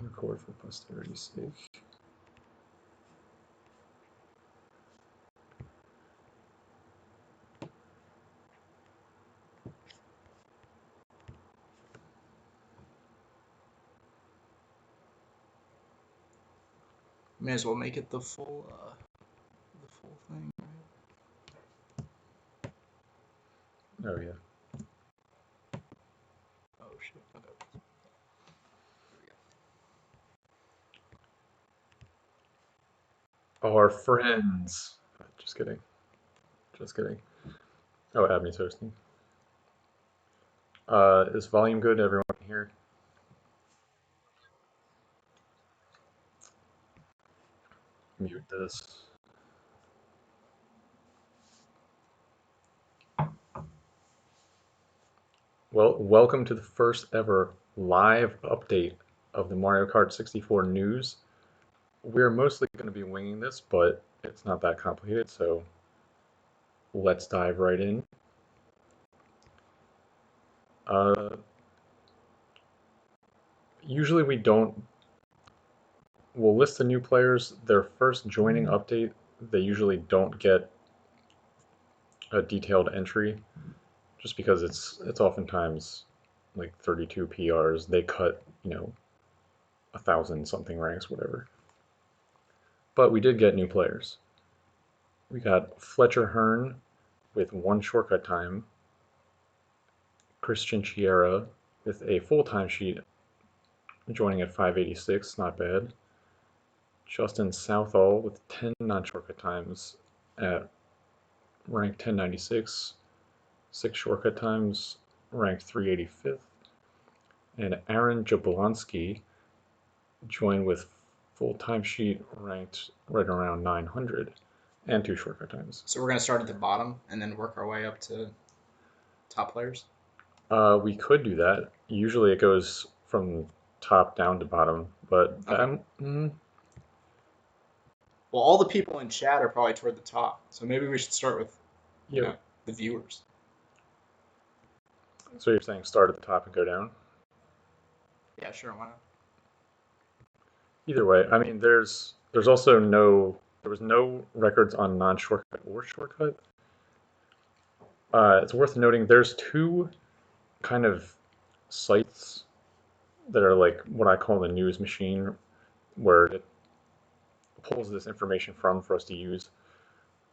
Record for posterity's sake. May as well make it the full thing. Oh yeah. Oh shit. Okay. Our friends. Just kidding. Just kidding. Oh, Abney's hosting. Is volume good? Everyone can hear? Mute this. Well, welcome to the first ever live update of the Mario Kart 64 news. We're mostly going to be winging this, but it's not that complicated, so let's dive right in. Usually we'll list the new players. Their first joining update, they usually don't get a detailed entry, just because it's oftentimes like 32 PRs. They cut, 1,000 something ranks, whatever. But we did get new players. We got Fletcher Hearn with 1 shortcut time, Christian Chiera with a full time sheet joining at 586, not bad. Justin Southall with 10 non-shortcut times at rank 1096, 6 shortcut times, ranked 385th. And Aaron Jablonski joined with full time sheet ranked right around 900 and 2 shortcut times. So we're gonna start at the bottom and then work our way up to top players. We could do that. Usually it goes from top down to bottom, but Okay. Well, all the people in chat are probably toward the top, so maybe we should start with yeah. The viewers. So you're saying start at the top and go down? Yeah, sure. Why not? Either way, I mean, there was no records on non-shortcut or shortcut. It's worth noting there's 2 kind of sites that are like what I call the news machine, where it pulls this information from for us to use.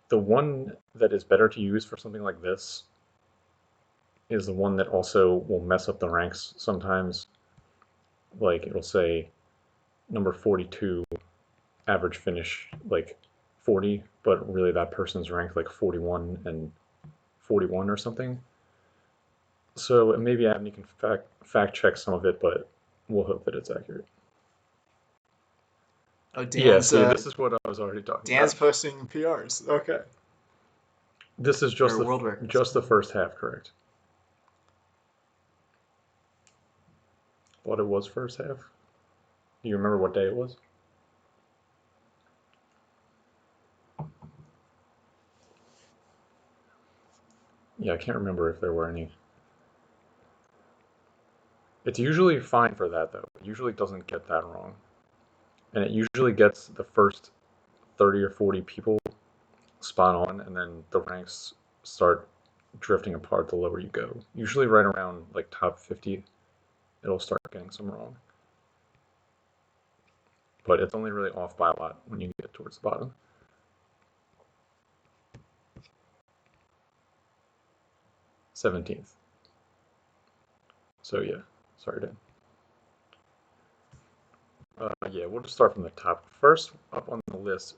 The one that is better to use for something like this is the one that also will mess up the ranks sometimes. Like it'll say number 42, average finish like 40, but really that person's ranked like 41 and 41 or something. So maybe Abney can fact check some of it, but we'll hope that it's accurate. Oh, Yeah, see, this is what I was already talking Dan's about. posting PRs. Okay. This is just World records. the first half, correct? What it was first half? Do you remember what day it was? Yeah, I can't remember if there were any. It's usually fine for that though. It usually doesn't get that wrong. And it usually gets the first 30 or 40 people spot on, and then the ranks start drifting apart the lower you go. Usually right around like top 50, it'll start getting some wrong. But it's only really off by a lot when you get towards the bottom. 17th. So yeah, sorry, Dan. Yeah, we'll just start from the top. First up on the list,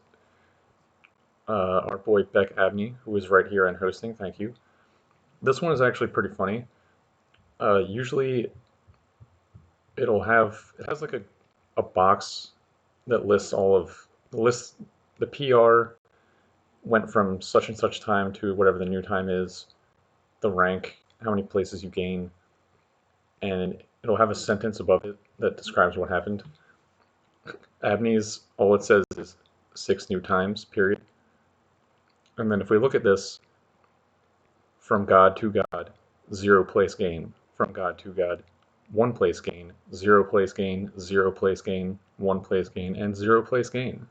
our boy Beck Abney, who is right here and hosting. Thank you. This one is actually pretty funny. Usually, it has like a box that lists the PR went from such and such time to whatever the new time is, the rank, how many places you gain, and it'll have a sentence above it that describes what happened. Abney's, all it says is 6 new times, period. And then if we look at this, from God to God, 0 place gain. From God to God, 1 place gain, 0 place gain, 0 place gain, 1 place gain, and 0 place gain.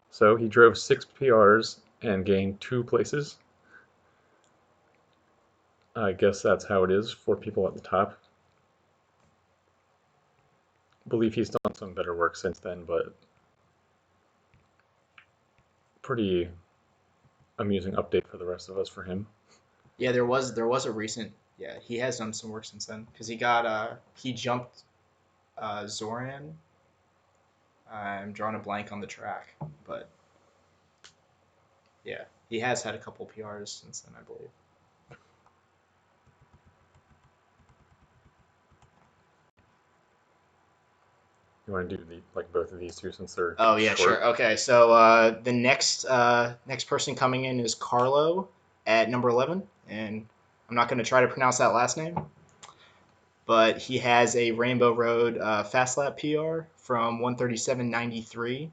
So he drove 6 PRs and gained 2 places. I guess that's how it is for people at the top. I believe he's done some better work since then, but pretty amusing update for the rest of us for him. Yeah, there was a recent. Yeah, he has done some work since then because he jumped Zoran. I'm drawing a blank on the track, but yeah, he has had a couple PRs since then, I believe. You want to do both of these two since they're Oh yeah, short? sure. Okay, so the next person coming in is Carlo at number 11, and I'm not going to try to pronounce that last name, but he has a Rainbow Road fast lap PR from 137.93.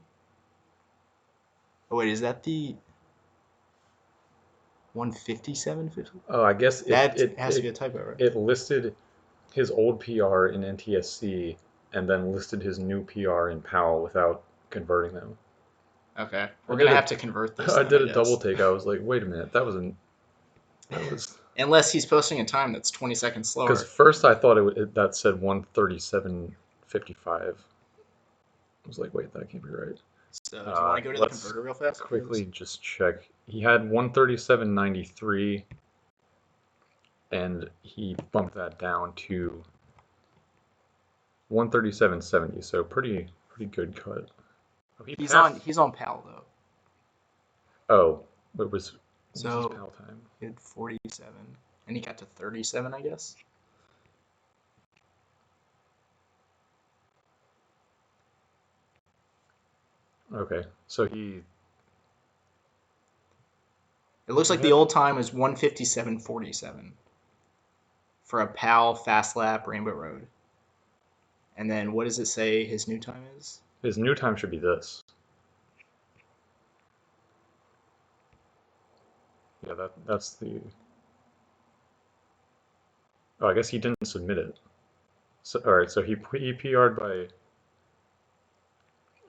Oh wait, is that the 157.50? Oh, I guess That has to be a typo, right? it listed his old PR in NTSC and then listed his new PR in PAL without converting them. Okay, we're I gonna did have to convert this. I Then, did I a double guess. take. I was like, wait a minute, that was Unless he's posting a time that's 20 seconds because slower. first I thought that said 137.55. I was like, wait, that can't be right. So, do you want to go to the Let's converter real fast? quickly just check. He had 137.93, and he bumped that down to 137.70. So pretty good cut. Oh, he passed. He's on PAL though. Oh, what was his So PAL time? he had 47, and he got to 37, I guess. Okay, so It looks like the old time is 157.47 for a PAL fast lap Rainbow Road. And then what does it say his new time is? his new time should be this. Yeah, that's the. Oh, I guess he didn't submit it. So, all right, so he PR'd by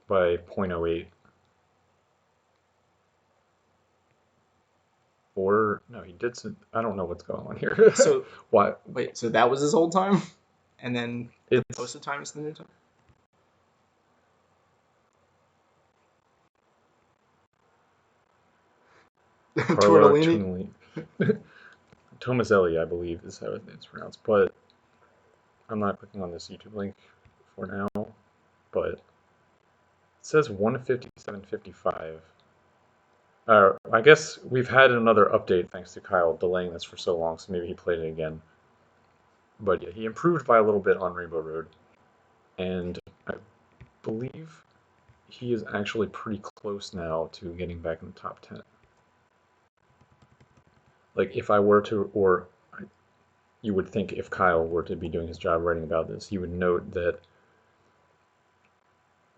0.08. Or no, he did. I don't know what's going on here. So Why? wait, so that was his old time, and then the It's posted time is the new time. Carlo Tortellini. Tomaselli, I believe, is how it's pronounced. But I'm not clicking on this YouTube link for now. But it says 157.55. I guess we've had another update thanks to Kyle delaying this for so long, so maybe he played it again. But yeah, he improved by a little bit on Rainbow Road, and I believe he is actually pretty close now to getting back in the top 10. Like if I were to, or you would think if Kyle were to be doing his job writing about this, he would note that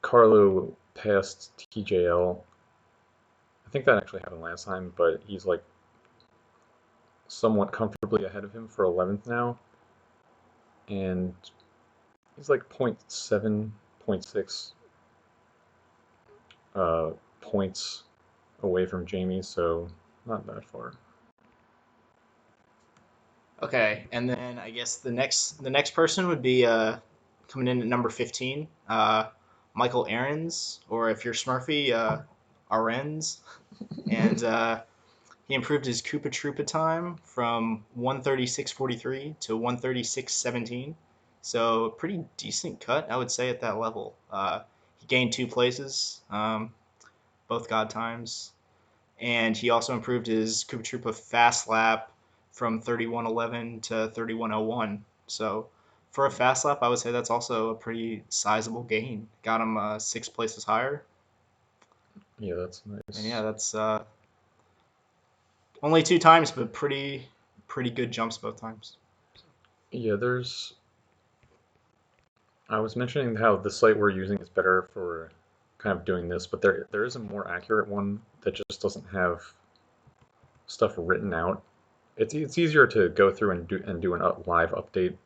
Carlo passed TJL. I think that actually happened last time, but he's like somewhat comfortably ahead of him for 11th now, and he's like 0.7, 0.6 points away from Jamie, so not that far. Okay, and then I guess the next person would be coming in at number 15, Michael Ahrens, or if you're Smurfy, Arens, and he improved his Koopa Troopa time from 136.43 to 136.17. So pretty decent cut, I would say, at that level. He gained 2 places, both God times, and he also improved his Koopa Troopa fast lap from 31.11 to 31.01. So for a fast lap, I would say that's also a pretty sizable gain. Got him 6 places higher. Yeah, that's And yeah, nice. that's only 2 times, but pretty good jumps both times. Yeah, I was mentioning how the site we're using is better for kind of doing this, but there is a more accurate one that just doesn't have stuff written out. It's easier to go through and do an live update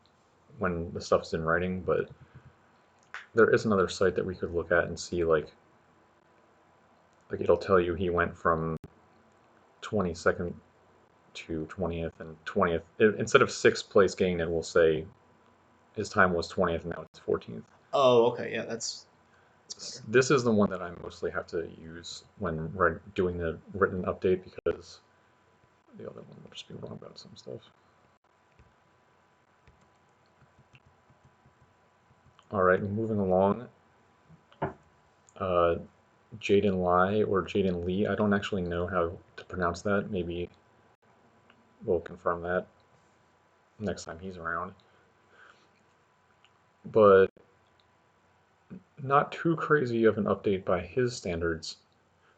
when the stuff's in writing, but there is another site that we could look at and see like it'll tell you he went from 22nd to 20th and 20th. Instead of sixth place gain, it will say his time was 20th and now it's 14th. Oh, okay, yeah, that's better. This is the one that I mostly have to use when doing the written update because the other one will just be wrong about some stuff. All right, moving along. Jaden Lai or Jaden Lee, I don't actually know how to pronounce that. Maybe we'll confirm that next time he's around. But not too crazy of an update by his standards.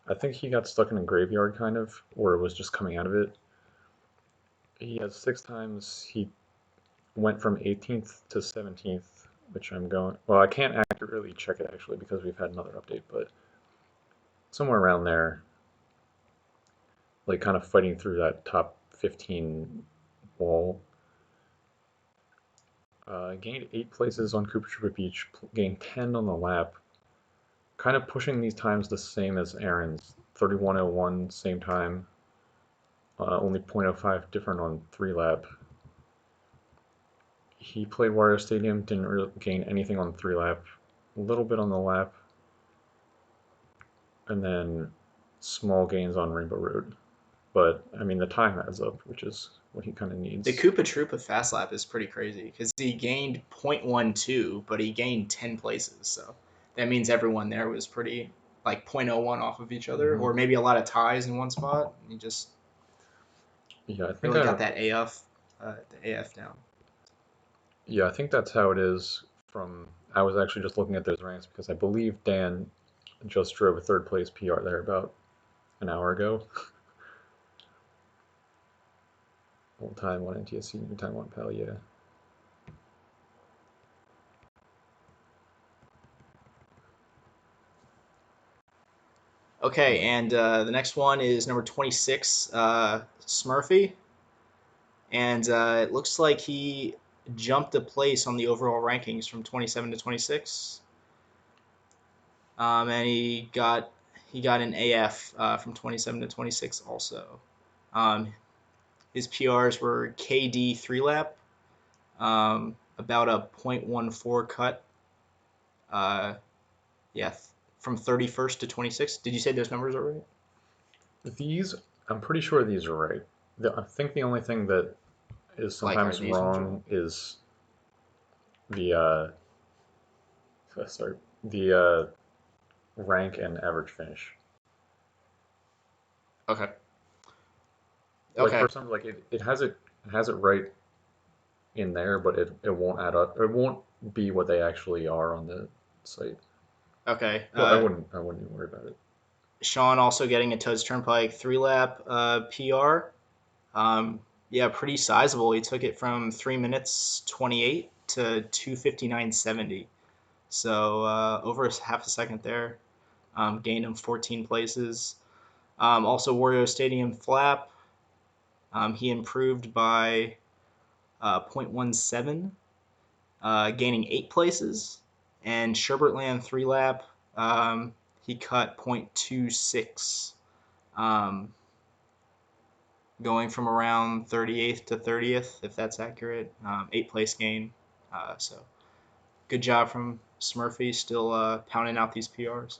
I think he got stuck in a graveyard kind of, or was just coming out of it. He has 6 times. He went from 18th to 17th, which I'm going. Well, I can't accurately check it actually because we've had another update, but somewhere around there, like kind of fighting through that top 15 wall. Gained 8 places on Cooper Trooper Beach, gained 10 on the lap. Kind of pushing these times the same as Aaron's. 31:01, same time. Only 0.05 different on 3 lap. He played Wario Stadium, didn't really gain anything on 3 lap. A little bit on the lap. And then small gains on Rainbow Road. But, I mean, the time adds up, which is what he kind of needs. The Koopa Troopa Fast Lap is pretty crazy because he gained 0.12, but he gained 10 places. So that means everyone there was pretty like 0.01 off of each other, or maybe a lot of ties in one spot. And he just Yeah, I think really got that the AF down. Yeah, I think that's how it is from. I was actually just looking at those ranks because I believe Dan just drove a third place PR there about an hour ago. Old time one NTSC, new time one pal, yeah. Okay, and the next one is number 26, Smurfy. And it looks like he jumped a place on the overall rankings from 27 to 26. And he got an AF from 27 to 26 also. His PRs were KD 3 lap, about a 0.14 cut. Yeah, from 31st to 26th. Did you say those numbers are right? These, I'm pretty sure these are right. I think the only thing that is Like, are sometimes these ones wrong wrong? is the sorry, the rank and average finish. Okay. Like Okay. for some, like it has it right in there, but it won't add up. It won't be what they actually are on the site. Okay. But I wouldn't even worry about it. Sean also getting a Toads Turnpike 3 lap PR. Yeah, pretty sizable. He took it from 3 minutes 28 to 2:59.70. So over half a second there. Gained him 14 places. Also, Wario Stadium Flap. He improved by 0.17, gaining 8 places. And Sherbertland 3 lap, he cut 0.26, going from around 38th to 30th, if that's accurate. 8 place gain. So good job from Smurfy, still pounding out these PRs.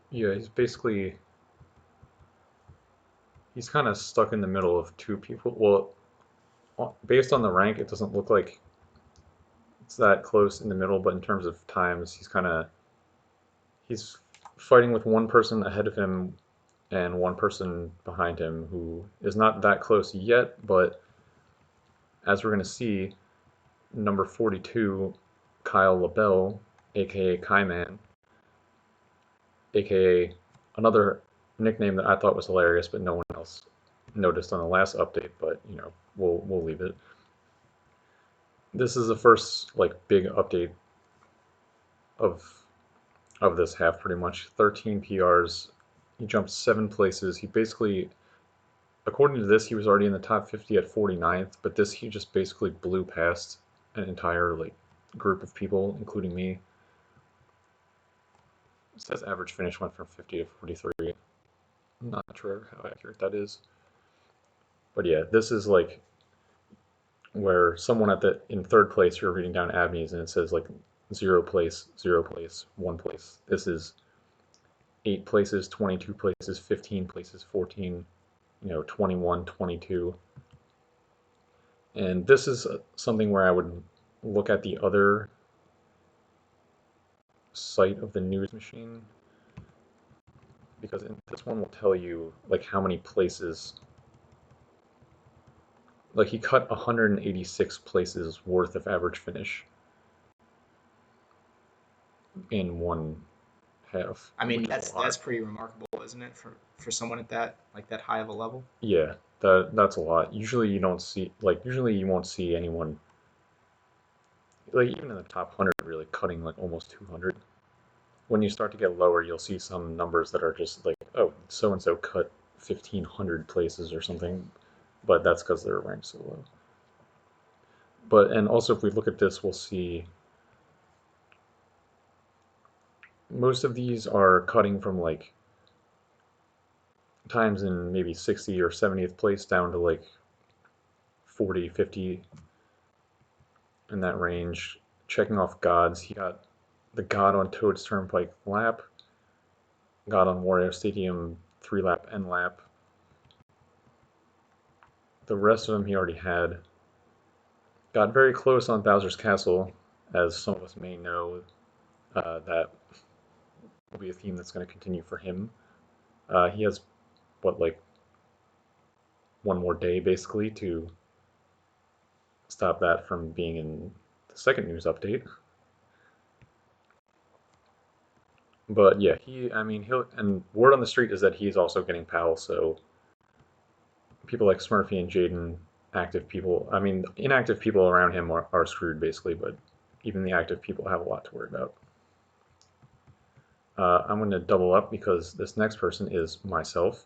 Yeah, he's kind of stuck in the middle of two people. Well, based on the rank, it doesn't look like it's that close in the middle, but in terms of times, he's fighting with one person ahead of him and one person behind him who is not that close yet, but as we're going to see, number 42, Kyle LaBelle, aka Kaiman, aka another nickname that I thought was hilarious, but no one else noticed on the last update. But we'll leave it. This is the first like big update of this half, pretty much. 13 PRs. He jumped 7 places. He basically, according to this, he was already in the top 50 at 49th, but this he just basically blew past an entire like group of people, including me. It says average finish went from 50 to 43. I'm not sure how accurate that is. But yeah, this is like where someone in third place, you're reading down Abney's and it says like 0 place, 1 place. This is 8 places, 22 places, 15 places, 14, 21, 22. And this is something where I would look at the other site of the news machine, because this one will tell you like how many places, like he cut 186 places worth of average finish in one half, I mean, which is a lot. that's pretty remarkable, isn't it, for someone at that high of a level? Yeah, that's a lot. Usually you won't see anyone like even in the top 100 really cutting like almost 200. When you start to get lower, you'll see some numbers that are just like, oh, so and so cut 1,500 places or something, but that's because they're ranked so low. But and also if we look at this, we'll see most of these are cutting from like times in maybe 60 or 70th place down to like 40, 50 in that range. Checking off gods, he got the god on Toad's Turnpike lap, god on Wario Stadium 3 lap end lap. The rest of them he already had. Got very close on Bowser's Castle, as some of us may know. That will be a theme that's going to continue for him. He has, what, like one more day basically to stop that from being in the second news update. But yeah, and word on the street is that he's also getting PAL, so people like Smurfy and Jaden, active people, inactive people around him are screwed basically, but even the active people have a lot to worry about. I'm going to double up because this next person is myself.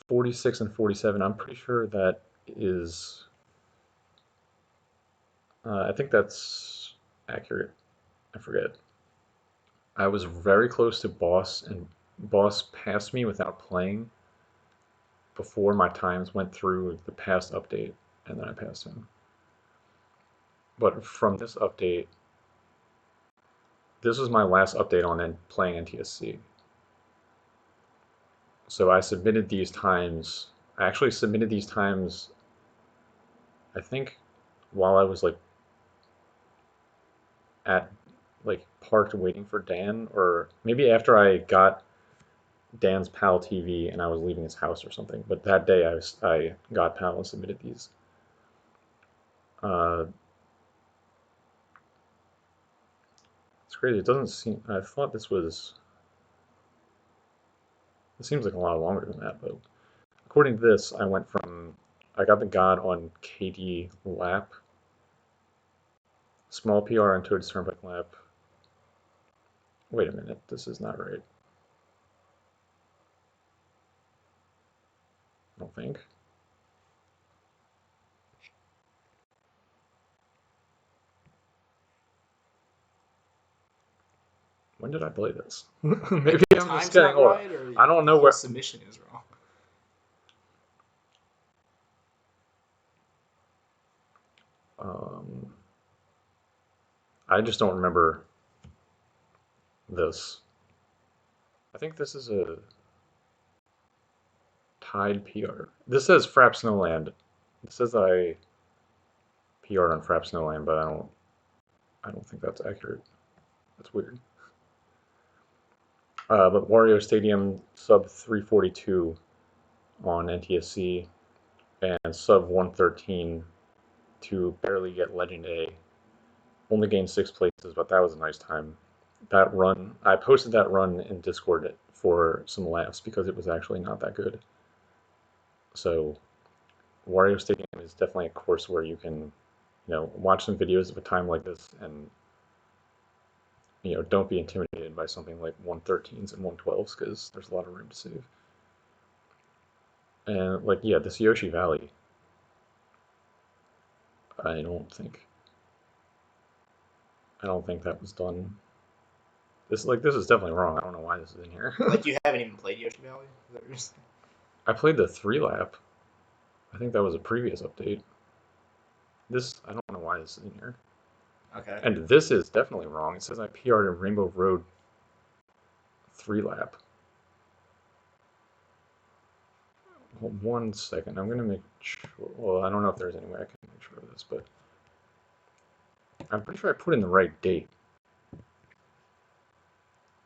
46 and 47, I'm pretty sure that is, I think that's accurate. I forget. I was very close to Boss, and Boss passed me without playing before my times went through the past update, and then I passed him. But from this update, this was my last update on playing NTSC. So I submitted these times. I actually submitted these times, I think, while I was at parked waiting for Dan, or maybe after I got Dan's PAL TV and I was leaving his house or something. But that day I got PAL and submitted these. Uh, it's crazy. It doesn't seem. I thought this was. It seems like a lot longer than that, but according to this, I got the God on KD lap, small PR on Toad's Turnpike lap. Wait a minute, this is not right. I don't think. When did I play this? Maybe I'm just getting old. Right, or I don't know the whole where. submission is wrong. Um, I just don't remember this. I think this is a tied PR. This says Frap Snowland. It says I PR'd on Frap Snowland, but I don't think that's accurate. That's weird. But Wario Stadium sub 342 on NTSC and sub 113 to barely get Legend A. Only gained 6 places, but that was a nice time. That run, I posted that run in Discord for some laughs because it was actually not that good. So Wario Stadium is definitely a course where you can, watch some videos of a time like this and, don't be intimidated by something like 113s and 112s because there's a lot of room to save. And yeah, this Yoshi Valley. I don't think. I don't think that was done. This is definitely wrong. I don't know why this is in here. Like you haven't even played Yoshi Valley? Is that what you're saying? I played the 3 lap. I think that was a previous update. I don't know why this is in here. Okay. And this is definitely wrong. It says I PR'd in Rainbow Road 3 lap. Hold 1 second. I'm gonna make sure. Well, I don't know if there's any way I can make sure of this, but I'm pretty sure I put in the right date.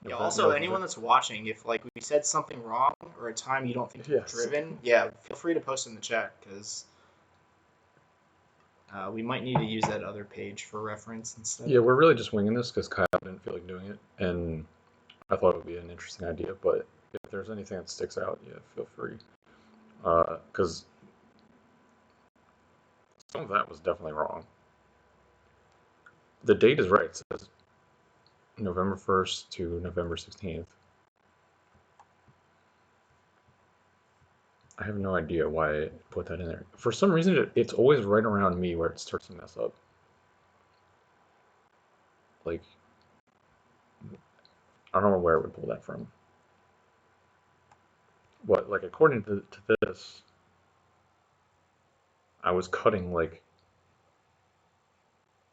Yeah, also, anyone that's watching, if like we said something wrong or a time you don't think you've Yes. driven, yeah, feel free to post in the chat because we might need to use that other page for reference instead. Yeah, we're really just winging this because Kyle didn't feel like doing it, and I thought it would be an interesting idea. But if there's anything that sticks out, yeah, feel free. Because some of that was definitely wrong. The date is right. It says November 1st to November 16th. I have no idea why I put that in there. For some reason, it's always right around me where it starts to mess up. Like, I don't know where it would pull that from. What, like, according to this, I was cutting, like,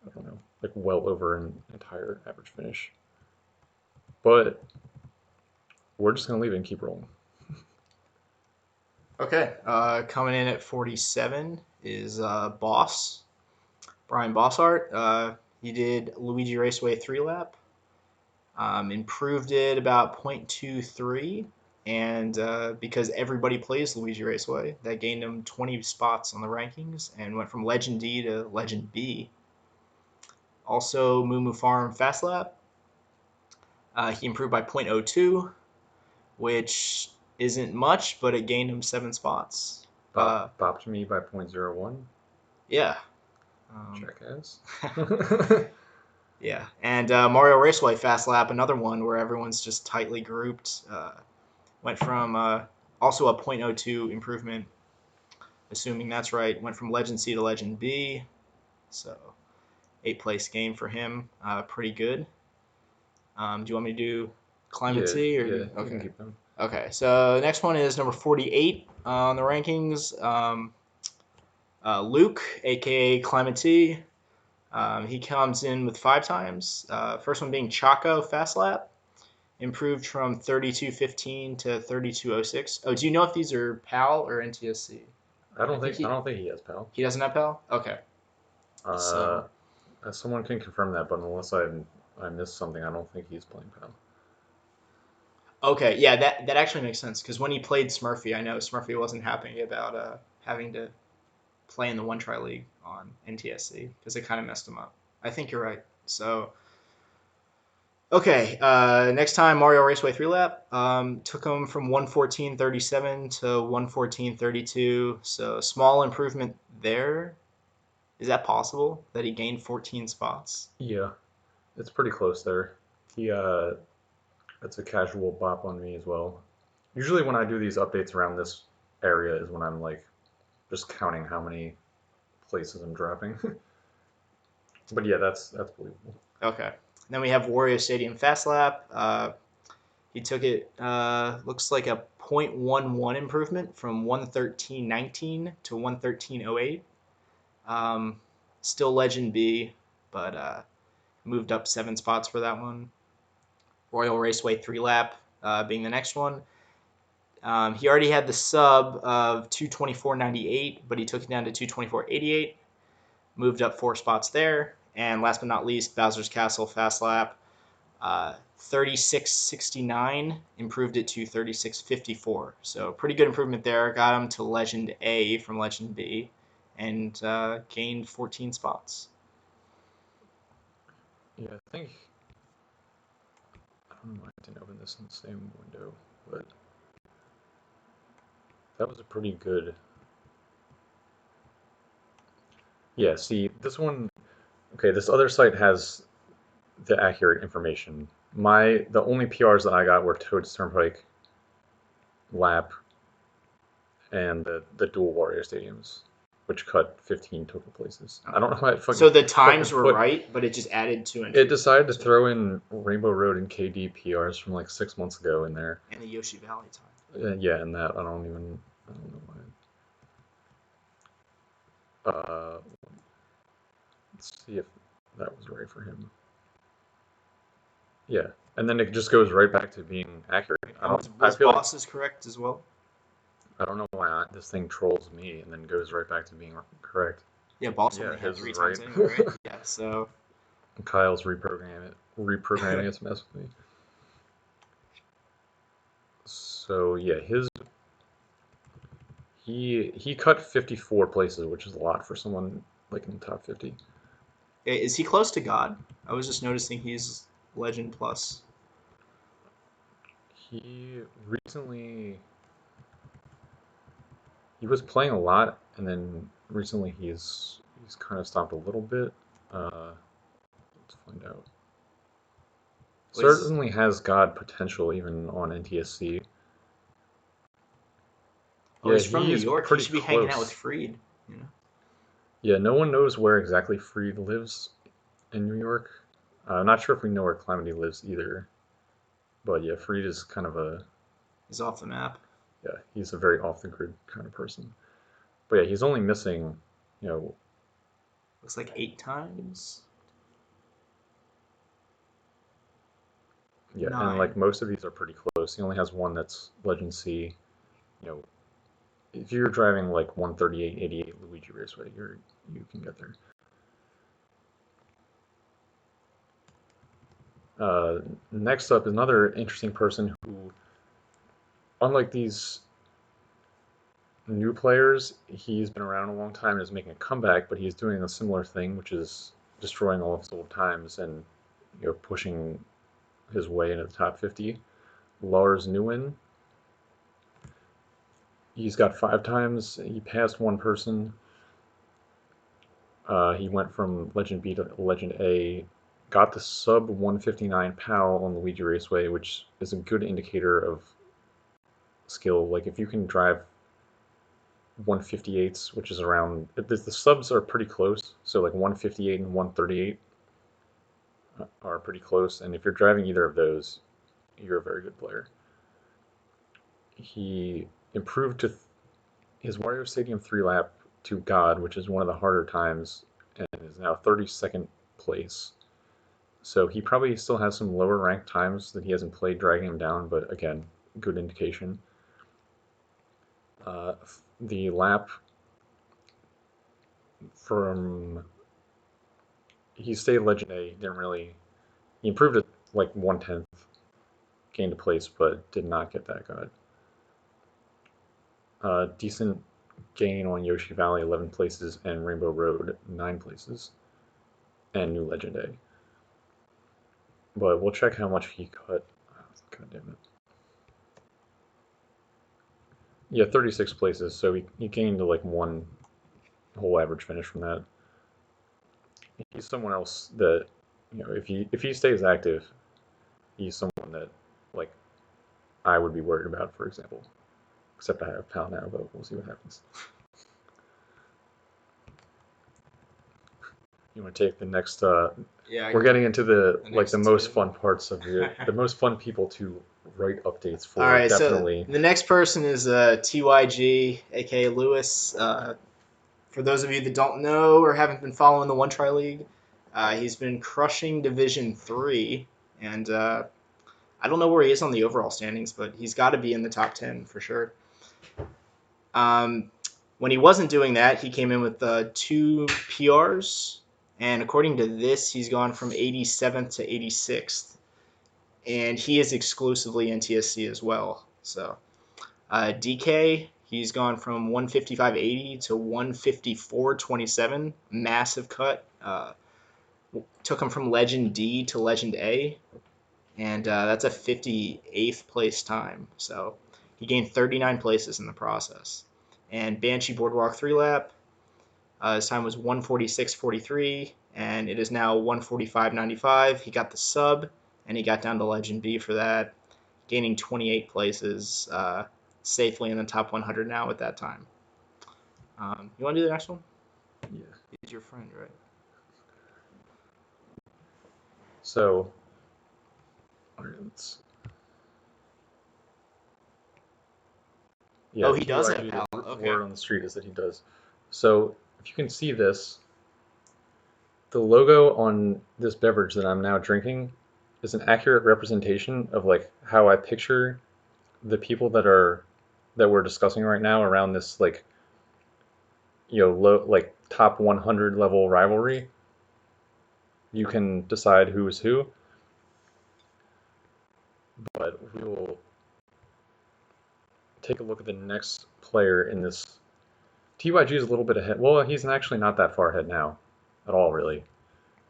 I don't know, like, well over an entire average finish. But we're just going to leave it and keep rolling. Okay, coming in at 47 is Boss, Brian Bossart. He did Luigi Raceway 3 lap, improved it about 0.23, and because everybody plays Luigi Raceway, that gained him 20 spots on the rankings and went from Legend D to Legend B. Also, Moo Moo Farm Fast Lap, he improved by 0.02, which isn't much, but it gained him 7 spots. Bopped me by 0.01. Yeah. Jackass. Yeah, and Mario Raceway Fast Lap, another one where everyone's just tightly grouped, went from also a 0.02 improvement, assuming that's right, went from Legend C to Legend B, so 8th place game for him, pretty good. Do you want me to do Climate T? Or yeah, okay. you can keep them. Okay, so the next one is number 48 on the rankings. Luke, aka Climate T. He comes in with 5 times. First one being Chaco Fast Lap, improved from 32.15 to 32.06. Oh, do you know if these are PAL or NTSC? I don't think he has PAL. He doesn't have PAL. Okay. So Someone can confirm that, but unless I missed something, I don't think he's playing PAL. okay, yeah, that actually makes sense because when he played Smurfy, I know Smurfy wasn't happy about having to play in the One Try League on NTSC because it kind of messed him up. I think you're right. So okay, next time Mario Raceway 3 lap took him from 114.37 to 114.32. So small improvement there. Is that possible that he gained 14 spots? Yeah, it's pretty close there. He That's a casual bop on me as well. Usually when I do these updates around this area is when I'm like just counting how many places I'm dropping. But yeah, that's believable. Okay. Then we have Wario Stadium Fast Lap. He took it, looks like a 0.11 improvement from 113.19 to 113.08. Still Legend B, but moved up 7 spots for that one. Royal Raceway 3 lap being the next one. He already had the sub of 224.98, but he took it down to 224.88. Moved up 4 spots there. And last but not least, Bowser's Castle Fast Lap. 36.69, improved it to 36.54. So pretty good improvement there. Got him to Legend A from Legend B, and gained 14 spots. Yeah, I think I don't know why I didn't open this in the same window, but that was a pretty good. Yeah, see, this one, okay, this other site has the accurate information. The only PRs that I got were Toad's Turnpike, Lap, and the dual Warrior Stadiums. which cut 15 total places. I don't know why it fucking. So the times fucking were put- right, but it just added 2 It entries. decided to throw in Rainbow Road and KD PRs from like 6 months ago in there. And the Yoshi Valley time. Yeah, and that I don't know why. Let's see if that was right for him. Yeah, and then it just goes right back to being accurate. I Was feel like bosses correct as well? I don't know why this thing trolls me and then goes right back to being correct. Yeah, boss Yeah, only had his 3 is times right. anyway, right? Yeah, so Kyle's reprogramming it to mess with me. So yeah, he cut 54 places, which is a lot for someone like in the top 50. is he close to God? I was just noticing he's Legend Plus. He recently he was playing a lot, and then recently he's kind of stopped a little bit. Let's find out. Was- Certainly has God potential even on NTSC. Oh, he's from New York. He pretty should be hanging out with close. Freed. You know? Yeah, no one knows where exactly Freed lives in New York. I'm not sure if we know where Calamity lives either. But yeah, Freed is kind of He's off the map. yeah, he's a very off the grid kind of person. But yeah, he's only missing, you know, Looks like 8 times. yeah, 9. and like most of these are pretty close. He only has one that's Legend C. You know, if you're driving like 138.88 Luigi Raceway, you can get there. Next up is another interesting person who, unlike these new players, he's been around a long time and is making a comeback, but he's doing a similar thing, which is destroying all of his old times and pushing his way into the top 50. Lars Nguyen. He's got 5 times. He passed one person. He went from Legend B to Legend A. Got the sub 159 PAL on Luigi Raceway, which is a good indicator of skill. Like if you can drive 158s, which is around the subs are pretty close. So like 158 and 138 are pretty close, and if you're driving either of those, you're a very good player. He improved to his Wario Stadium 3 lap to God, which is one of the harder times, and is now 32nd place. So he probably still has some lower ranked times that he hasn't played, dragging him down, but again, good indication. The lap from he stayed Legend A, he improved it like 1/10, gained a place, but did not get that God. Decent gain on Yoshi Valley, 11 places, and Rainbow Road, 9 places, and New Legend A. But we'll check how much he cut. God damn it. Yeah, 36 places, so he gained like one whole average finish from that. He's someone else that, if he stays active, he's someone that, like, I would be worried about, for example. Except I have PAL now, but we'll see what happens. You want to take the next? Yeah. We're getting into the next most two. fun parts of the most fun people to write updates for. All right, Definitely. so the next person is TYG, aka Lewis. For those of you that don't know or haven't been following the One Try League, he's been crushing Division 3, and I don't know where he is on the overall standings, but he's got to be in the top 10 for sure. When he wasn't doing that, he came in with 2 PRs, and according to this, he's gone from 87th to 86th, and he is exclusively NTSC as well. So DK, he's gone from 155.80 to 154.27, massive cut. Took him from Legend D to Legend A, and that's a 58th place time. So he gained 39 places in the process. And Banshee Boardwalk 3 lap, his time was 146.43, and it is now 145.95. He got the sub, and he got down to Legend B for that, gaining 28 places, safely in the top 100 now at that time. You want to do the next one? Yeah. He's your friend, right? So, all right, let's. Yeah, Oh, he does have TYG, PAL. the Okay. word on the street is that he does. So, if you can see this, the logo on this beverage that I'm now drinking is an accurate representation of like how I picture the people that we're discussing right now around this like low like top 100 level rivalry. You can decide who is who, but we will take a look at the next player in this. TYG is a little bit ahead. Well, he's actually not that far ahead now, at all really.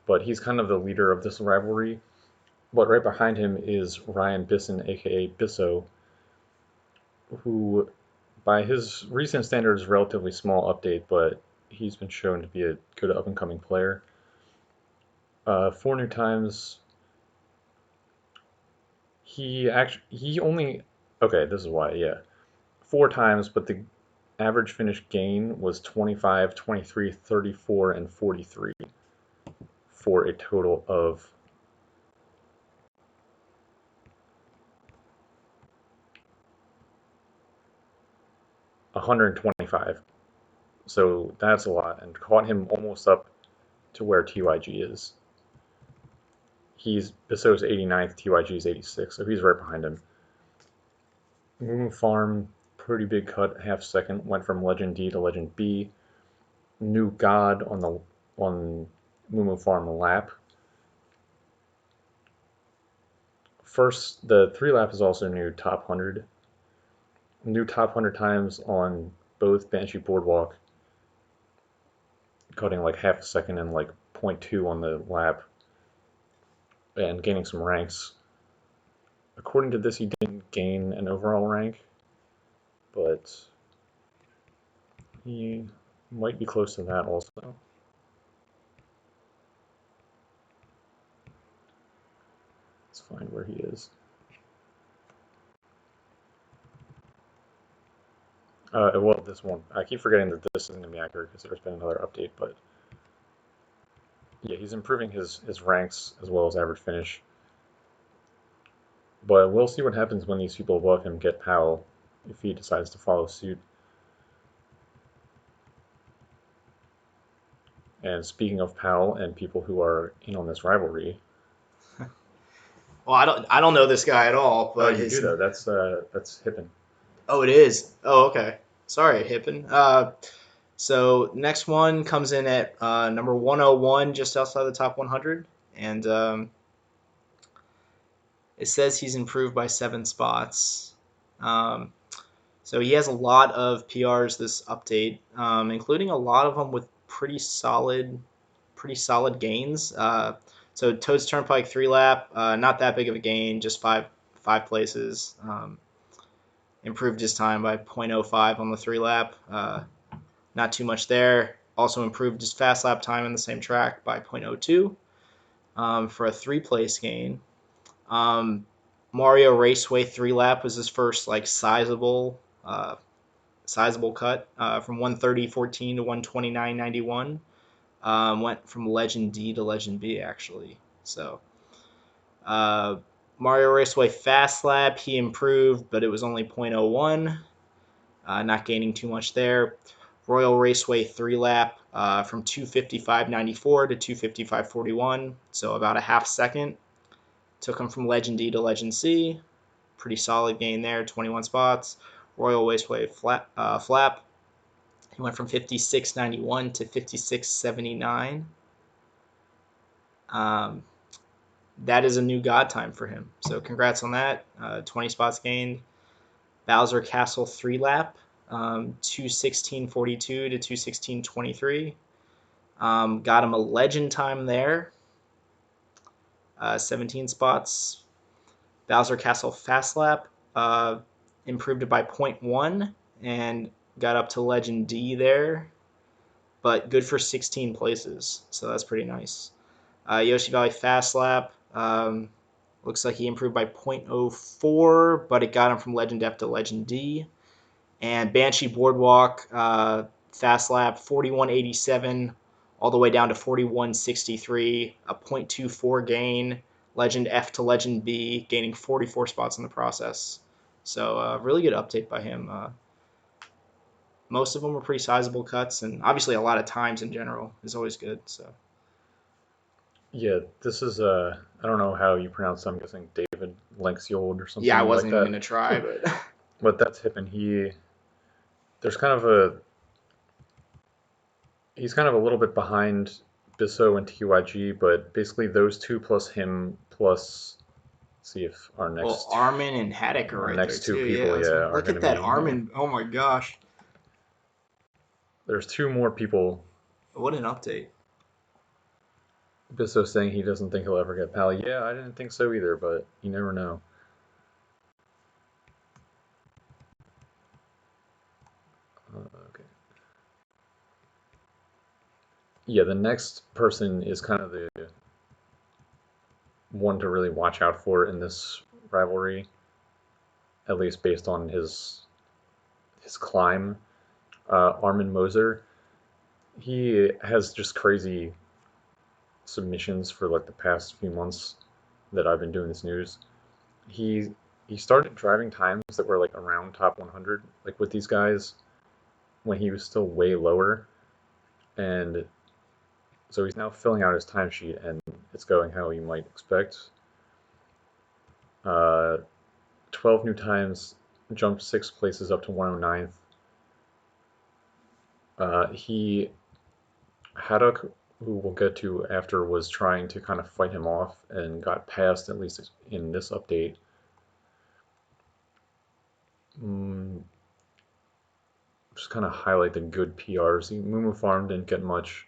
But he's kind of the leader of this rivalry. But right behind him is Ryan Bisson, aka Bisso, who, by his recent standards, relatively small update, but he's been shown to be a good up and coming player. 4 new times. He only okay. This is why, yeah, 4 times, but the average finish gain was 25, 23, 34, and 43 for a total of 125. So that's a lot, and caught him almost up to where TYG is. Bisso's 89th, TYG is 86, so he's right behind him. Moo Farm, pretty big cut, half second, went from Legend D to Legend B. New God on Moo Farm lap. First, the 3 lap is also new top 100. New top 100 times on both Banshee Boardwalk, cutting like half a second and like .2 on the lap, and gaining some ranks. According to this, he didn't gain an overall rank, but he might be close to that also. Let's find where he is. Well, this one. I keep forgetting that this isn't going to be accurate because there's been another update, but yeah, he's improving his ranks as well as average finish. But we'll see what happens when these people above him get PAL if he decides to follow suit. And speaking of PAL and people who are in on this rivalry, Well, I don't know this guy at all, oh, but you do his. though. That's Hippen. Oh, it is. Oh, okay. Sorry, Hippen. So next one comes in at number 101, just outside the top 100, and it says he's improved by 7 spots. Um, so he has a lot of PRs this update, including a lot of them with pretty solid gains. So Toad's Turnpike 3 lap, not that big of a gain, just five places. Improved his time by .05 on the 3 lap. Not too much there. Also improved his fast lap time in the same track by .02 for a 3 place gain. Mario Raceway 3 lap was his first like sizable cut from 130.14 to 129.91. Went from Legend D to Legend B actually. So uh, Mario Raceway Fast Lap he improved, but it was only .01. Not gaining too much there. Royal Raceway 3 lap from 255.94 to 255.41, so about a half second. Took him from Legend D to Legend C. Pretty solid gain there, 21 spots. Royal Raceway Flap. He went from 56.91 to 56.79. Um, that is a new god time for him. So congrats on that. 20 spots gained. Bowser Castle 3 lap, 2:16.42 to 2:16.23. Got him a legend time there. 17 spots. Bowser Castle Fast Lap, improved it by .1 and got up to Legend D there, but good for 16 places, so that's pretty nice. Yoshi Valley Fast Lap, looks like he improved by .04, but it got him from Legend F to Legend D. And Banshee Boardwalk, fast lap 41.87, all the way down to 41.63, a .24 gain, Legend F to Legend B, gaining 44 spots in the process. So really good update by him. Most of them were pretty sizable cuts, and obviously a lot of times in general is always good. So Yeah, this is I don't know how you pronounce it. I'm guessing David Lanksiold or yeah, I something like wasn't even that. gonna try, but But that's him, and there's kind of he's kind of a little bit behind Bisso and TYG, but basically those two plus him plus see if well, Armin and Haddock are our right there next two too. Yeah, people, yeah, are look gonna at that be Armin. Oh my gosh, there's two more people. what an update! Bisso saying he doesn't think he'll ever get Pally. Yeah, I didn't think so either, but you never know. Okay. Yeah, the next person is kind of the one to really watch out for in this rivalry, at least based on his climb. Armin Moser, he has just crazy submissions for like the past few months that I've been doing this news. He he started driving times that were like around top 100, like with these guys when he was still way lower, and so he's now filling out his timesheet and it's going how you might expect. Uh, 12 new times, jumped 6 places up to 109th. He Haddock, who we'll get to after, was trying to kind of fight him off and got past, at least in this update. Mm, just kind of highlight the good PRs. Mumu Farm didn't get much.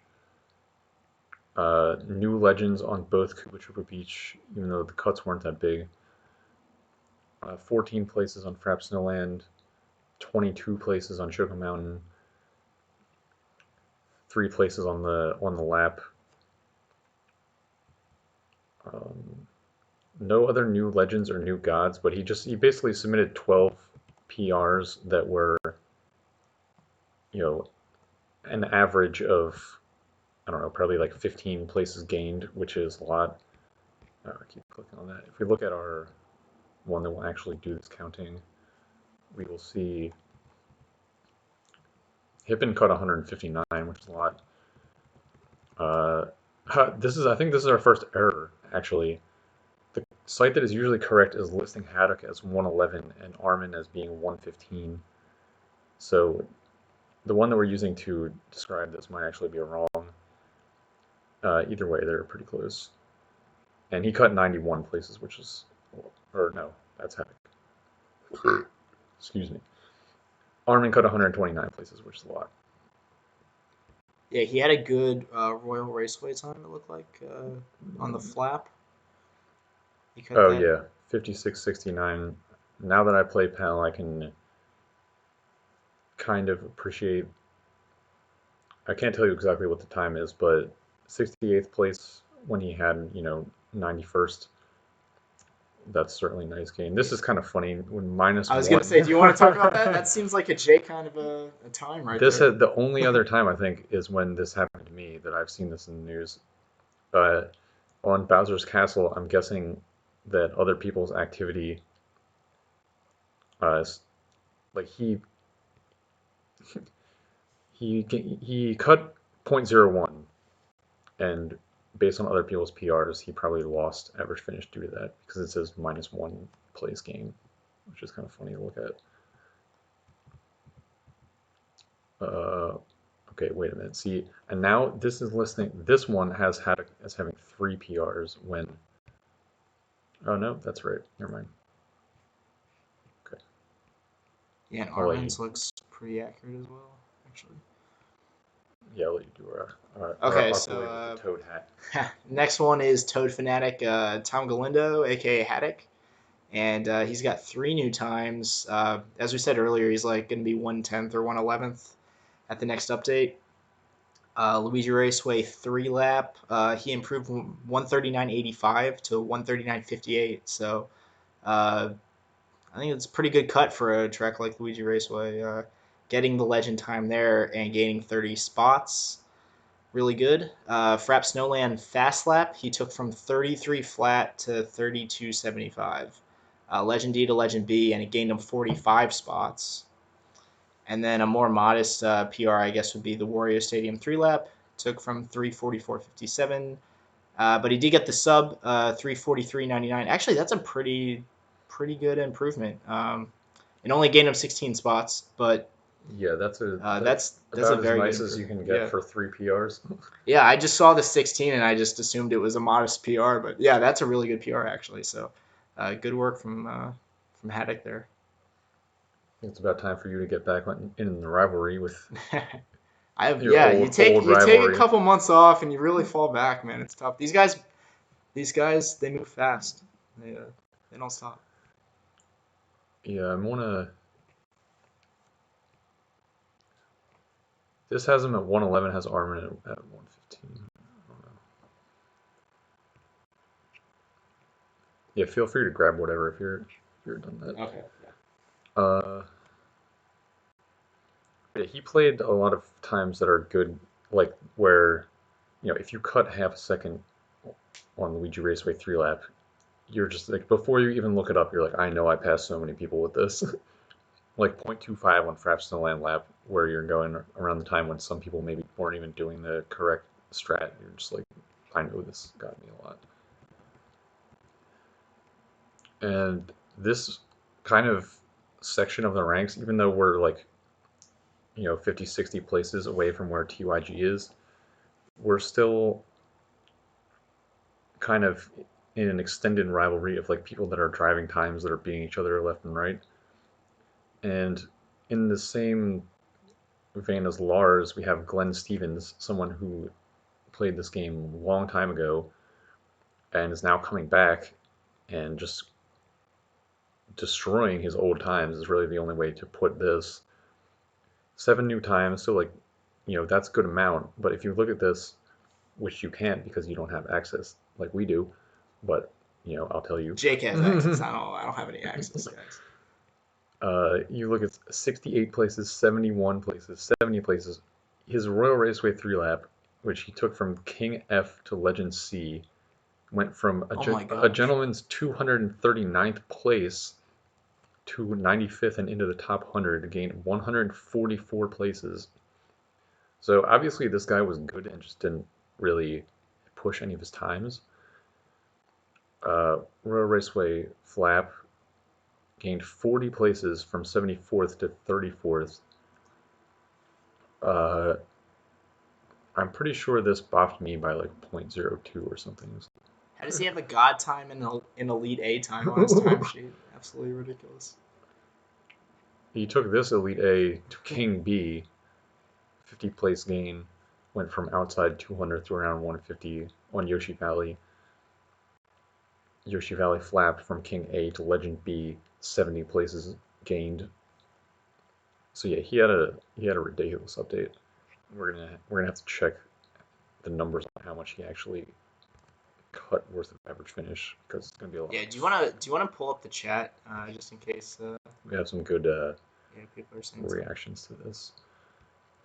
New legends on both Koopa Troopa Beach, even though the cuts weren't that big. 14 places on Frap Snowland, 22 places on Choco Mountain, 3 places on the lap. Um, no other new legends or new gods, but he basically submitted 12 PRs that were, you know, an average of, I don't know, probably like 15 places gained, which is a lot. I keep clicking on that. If we look at our one that will actually do this counting, we will see Hippen cut 159, which is a lot. Uh, I think this is our first error, actually. The site that is usually correct is listing Haddock as 111 and Armin as being 115. So the one that we're using to describe this might actually be wrong. Either way, they're pretty close. And he cut 91 places, which is, or no, that's Haddock. Excuse me. Armin cut 129 places, which is a lot. Yeah, he had a good Royal Raceway time. It looked like on the flap. He cut Oh that. yeah, 56.69. Now that I play PAL, I can kind of appreciate. I can't tell you exactly what the time is, but 68th place when he had, 91st. That's certainly a nice gain. This is kind of funny when minus I was gonna one. say, do you want to talk about that? That seems like a J kind of a time right This there. the only other time I think is when this happened to me that I've seen this in the news. Uh, on Bowser's Castle, I'm guessing that other people's activity, is, like he cut zero point 0.01, and based on other people's PRs, he probably lost average finish due to that because it says -1 place gain, which is kind of funny to look at. Okay, wait a minute. See, and now this is listing. This one has had as having 3 PRs when. Oh no, that's right. Never mind. Okay, Yeah, and I'll let you. Armin's looks pretty accurate as well, actually. Yeah, I'll let you do Okay, our so boy with the toad hat. next one is Toad Fanatic Tom Galindo, aka Haddock, and he's got 3 new times. As we said earlier, he's like going to be 1/10 or 1/11th at the next update. Luigi Raceway 3 lap. He improved from 139.85 to 139.58. So I think it's a pretty good cut for a track like Luigi Raceway. getting the legend time there and gaining 30 spots. Really good. Frap Snowland Fast Lap, he took from 33 flat to 32.75. Legend D to Legend B, and it gained him 45 spots. And then a more modest PR, I guess, would be the Wario Stadium 3 lap. Took from 344.57. But he did get the sub 343.99. Actually, that's a pretty good improvement. It only gained him 16 spots, but Yeah, that's that's a about as very nice good as you can improvement. get Yeah. for 3 PRs. Yeah, I just saw the 16 and I just assumed it was a modest PR, but yeah, that's a really good PR actually. So, good work from Haddock there. It's about time for you to get back in the rivalry with your Yeah, old you take a rivalry. couple months off and you really fall back, man. It's tough. These guys, they move fast. They don't stop. Yeah, I wanna. This has him at 111, has Armin at 115. I don't know. Yeah, feel free to grab whatever if you're done that. Okay. Uh, yeah, he played a lot of times that are good, like where, if you cut half a second on Luigi Raceway 3 lap, you're just like, before you even look it up, you're like, I know I passed so many people with this. Like 0.25 on Fraps Snowland lap, where you're going around the time when some people maybe weren't even doing the correct strat. You're just like, I know this got me a lot. And this kind of section of the ranks, even though we're like, 50, 60 places away from where TYG is, we're still kind of in an extended rivalry of like people that are driving times that are beating each other left and right. And in the same vein as Lars, we have Glenn Stevens, someone who played this game a long time ago and is now coming back and just destroying his old times is really the only way to put this. 7 new times, so like, that's a good amount. But if you look at this, which you can't because you don't have access like we do, but I'll tell you. Jake has access. I don't have any access, guys. You look at 68 places, 71 places, 70 places. His Royal Raceway 3 lap, which he took from King F to Legend C, went from Oh my a gosh. gentleman's 239th place to 95th and into the top 100 to gain 144 places. So obviously this guy was good and just didn't really push any of his times. Royal Raceway Flap gained 40 places from 74th to 34th. I'm pretty sure this buffed me by like 0.02 or something. How does he have a god time and an elite A time on his timesheet? Absolutely ridiculous. He took this Elite A to King B, 50 place gain, went from outside 200 to around 150 on Yoshi Valley. Yoshi Valley flapped from King A to Legend B, 70 places gained. So yeah, he had a ridiculous update. We're gonna have to check the numbers on how much he actually cut worth of average finish because it's gonna be a lot. Yeah. Do you wanna pull up the chat just in case? We have some good Yeah, people are saying something. reactions to this.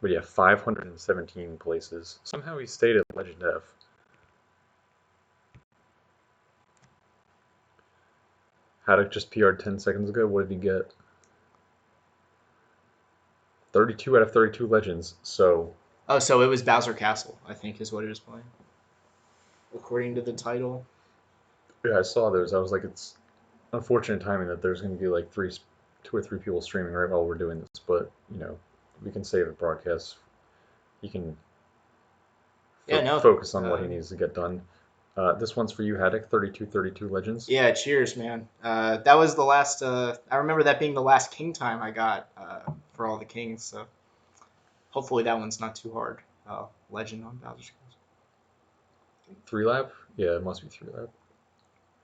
But yeah, 517 places. Somehow he stayed at Legend F. Haddock just PR'd 10 seconds ago. What did he get? 32 out of 32 Legends. So Oh, so it was Bowser Castle, I think, is what he was playing, according to the title. yeah, I saw those. I was like, it's unfortunate timing that there's going to be like 2 or 3 people streaming right while we're doing this. But we can save the broadcast. He can Yeah, no. focus on what he needs to get done. This one's for you, Haddock. 32 Legends. Yeah, cheers, man. That was the last. I remember that being the last king time I got for all the kings. So hopefully that one's not too hard. Legend on Bowser's Castle. 3 lap? Yeah, it must be 3 lap.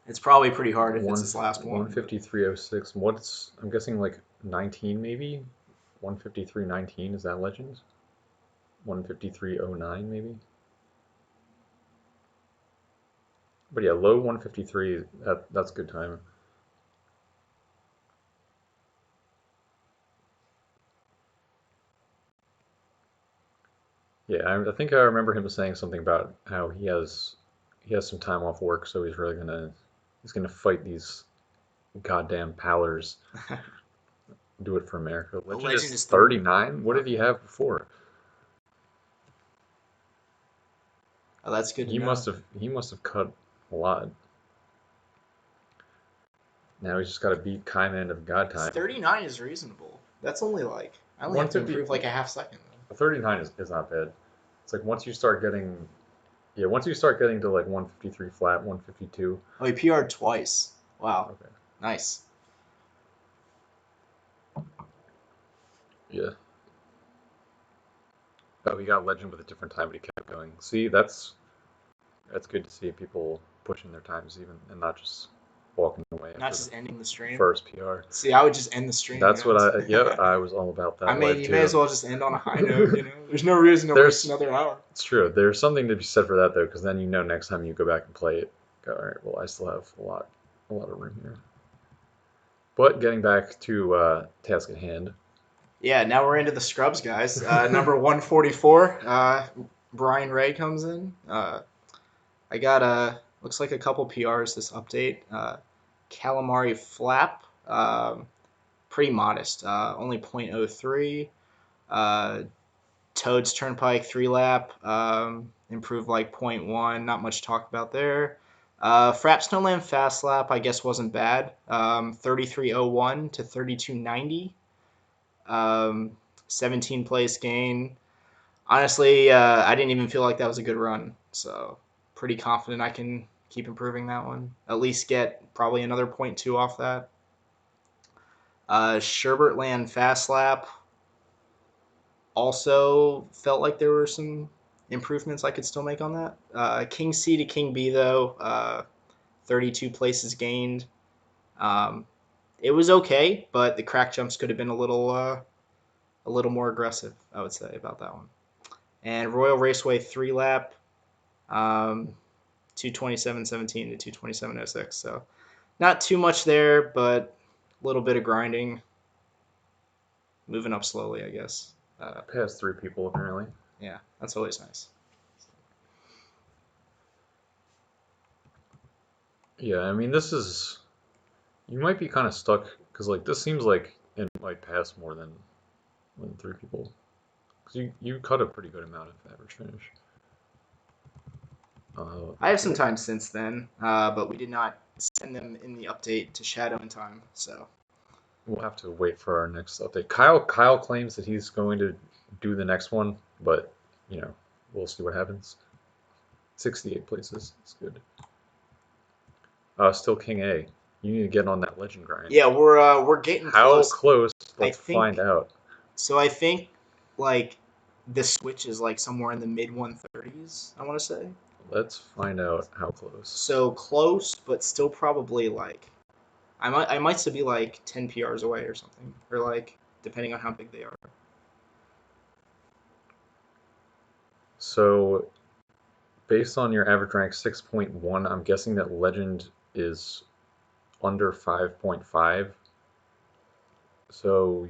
It's probably pretty hard if it's his last one. 153.06. What's, I'm guessing like 19 maybe? 153.19, is that Legends? 153.09 maybe? But yeah, low 153, that's a good time. Yeah, I think I remember him saying something about how he has some time off work, so he's gonna fight these goddamn Powlers. Do it for America. The Legend legend is is 30. 39. What did he Okay. have before? Oh, that's good to know. He must have cut a lot. Now he's just got to beat Kaiman of God It's Time. 39 is reasonable. That's only like I only have to 150. improve like a half second. 39 is not bad. It's like once you start getting, yeah, once you start getting to like 153 flat, 152. Oh, he PR'd twice. Wow, Okay. nice. Yeah. Oh, he got legend with a different time, but he kept going. See, that's good to see people pushing their times even and not just walking away Not after the just ending the stream. first PR. See, I would just end the stream. That's what guys. I was all about I that mean, live you may as too. well just end on a high note. There's no reason to There's waste another hour. It's true. There's something to be said for that though, because then you know next time you go back and play it, go, all right, well I still have a lot of room here. But getting back to task at hand. Yeah, now we're into the scrubs, guys. Number 144, Brian Ray comes in. I got looks like a couple PRs this update. Calamari Flap, pretty modest, only 0.03. Toad's Turnpike 3 lap, improved like zero point 0.1, not much to talk about there. Frap Snowland Fast Lap, I guess wasn't bad. 3301 to 3290. 17 place gain. Honestly, I didn't even feel like that was a good run. So pretty confident I can keep improving that one. At least get probably another 0.2 off that. Sherbertland Fast Lap. Also felt like there were some improvements I could still make on that. King C to King B though, 32 places gained. Um, it was okay, but the crack jumps could have been a little more aggressive, I would say, about that one. And Royal Raceway 3 lap, 227.17 to 227.06. So not too much there, but a little bit of grinding, moving up slowly, I guess. Past three people apparently. Yeah, that's always nice. Yeah, I mean you might be kind of stuck because like this seems like it might pass more than three people. Because you cut a pretty good amount of average finish. I have some time since then, but we did not send them in the update to Shadow in time, so. We'll have to wait for our next update. Kyle claims that he's going to do the next one, but we'll see what happens. 68 places. That's good. Still King A. You need to get on that legend grind. Yeah, we're getting How close. close? I Let's think find out. so. I think like the switch is like somewhere in the mid 130s. I want to say. Let's find out how close. So close, but still probably like I might still be like 10 PRs away or something, or like depending on how big they are. So, based on your average rank 6.1, I'm guessing that legend is under 5.5. So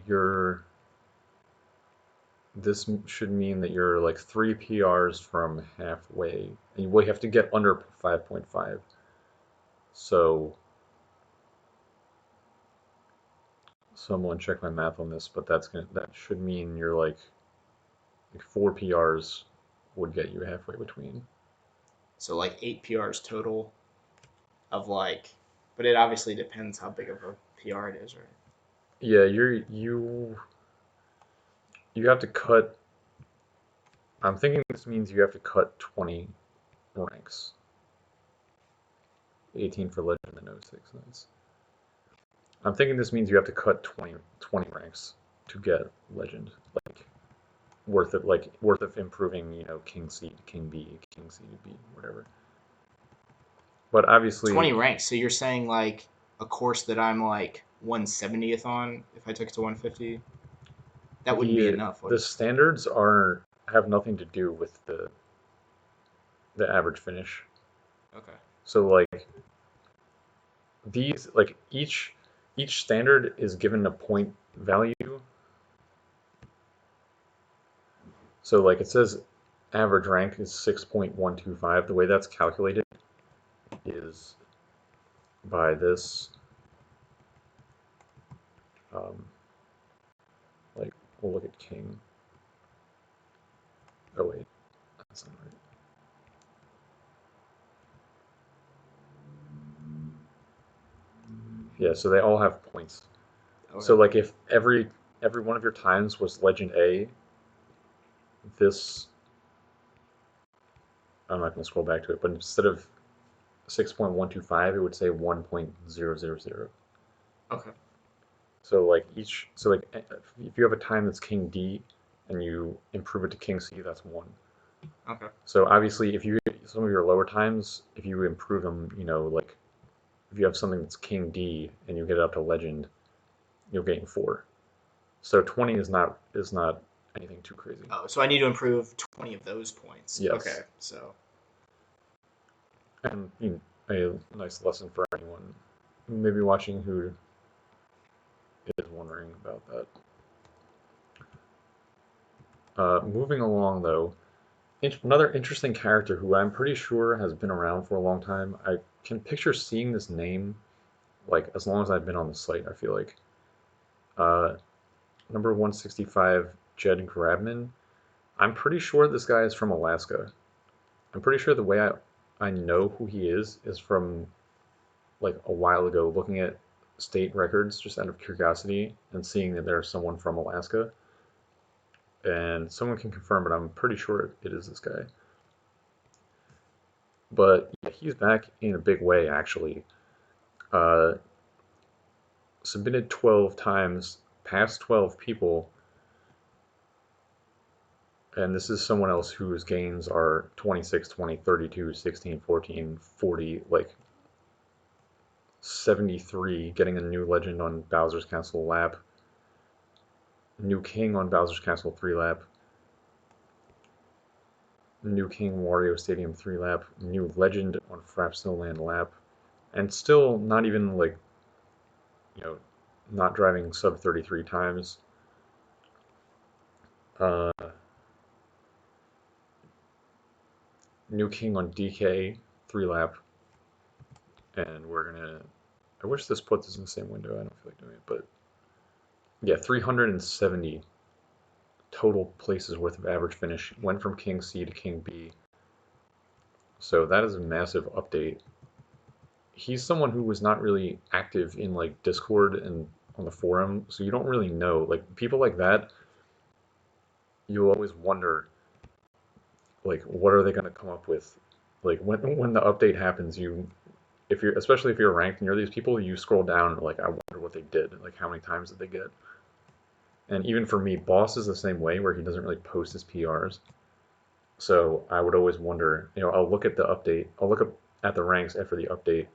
this should mean that you're like 3 PRs from halfway, and you have to get under 5.5. So someone check my math on this, but that should mean you're like 4 PRs would get you halfway between. So like 8 PRs total of like, but it obviously depends how big of a PR it is, right? Yeah, you have to cut. I'm thinking this means you have to cut 20 ranks. 18 for legend and 06. Nice. I'm thinking this means you have to cut 20 ranks to get legend. Like worth of improving, King C to King B, King C to B, whatever. But obviously 20 ranks. So you're saying like a course that I'm like 170th on, if I took it to 150, that wouldn't be enough. the standards have nothing to do with the average finish. Okay. So like each standard is given a point value. So like it says average rank is 6.125. The way that's calculated is by this, um, like, we'll look at king. Oh wait, that's not right. Yeah, so they all have points. So Okay. like if every one of your times was legend A, this I'm not going to scroll back to it, but instead of 6.125, it would say 1.000. Okay. So like if you have a time that's king D and you improve it to king C, that's 1. Okay. So obviously if you some of your lower times, if you improve them, like if you have something that's king D and you get it up to legend, you'll gain 4. So 20 is not anything too crazy. Oh, so I need to improve 20 of those points. Okay. Yes. So. And a nice lesson for anyone maybe watching who is wondering about that. Moving along though, another interesting character who I'm pretty sure has been around for a long time. I can picture seeing this name like as long as I've been on the site, I feel like. Uh, Number 165, Jed Grabman. I'm pretty sure this guy is from Alaska. I'm pretty sure the way I know who he is from like a while ago looking at state records just out of curiosity and seeing that there's someone from Alaska. And someone can confirm it. I'm pretty sure it is this guy. But yeah, he's back in a big way, actually. Uh, Submitted 12 times, past 12 people, and this is someone else whose gains are 26, 20, 32, 16, 14, 40, like 73, getting a new legend on Bowser's Castle lap, new king on Bowser's Castle 3 lap, new king Wario Stadium 3 lap, new legend on Frap Snowland lap, and still not even like, you know, not driving sub 33 times. Uh, New king on DK 3 lap, and we're gonna. I wish this puts us in the same window. I don't feel like doing it, but yeah, 370 total places worth of average finish. Went from king C to king B, so that is a massive update. He's someone who was not really active in like Discord and on the forum, so you don't really know. Like people like that, you always wonder like what are they gonna come up with? Like when the update happens, if you're especially if you're ranked near these people, you scroll down and like I wonder what they did, like how many times did they get? And even for me, Boss is the same way where he doesn't really post his PRs. So I would always wonder, I'll look at the update, I'll look up at the ranks after the update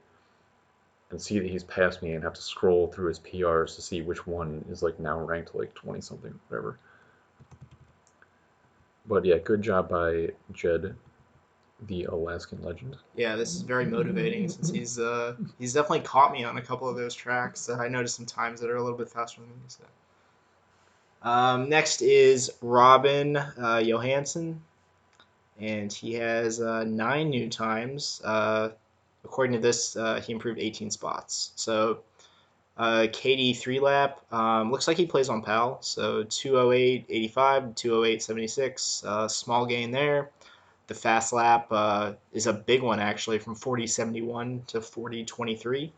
and see that he's passed me and have to scroll through his PRs to see which one is like now ranked like 20 something, whatever. But yeah, good job by Jed, the Alaskan legend. Yeah, this is very motivating since he's definitely caught me on a couple of those tracks. I noticed some times that are a little bit faster than me. So. Next is Robin Johansson, and he has 9 new times. According to this, he improved 18 spots. So KD 3 lap. Looks like he plays on PAL. So 208.85, 208.76. Small gain there. The fast lap is a big one actually, from 40.71 to 40.23.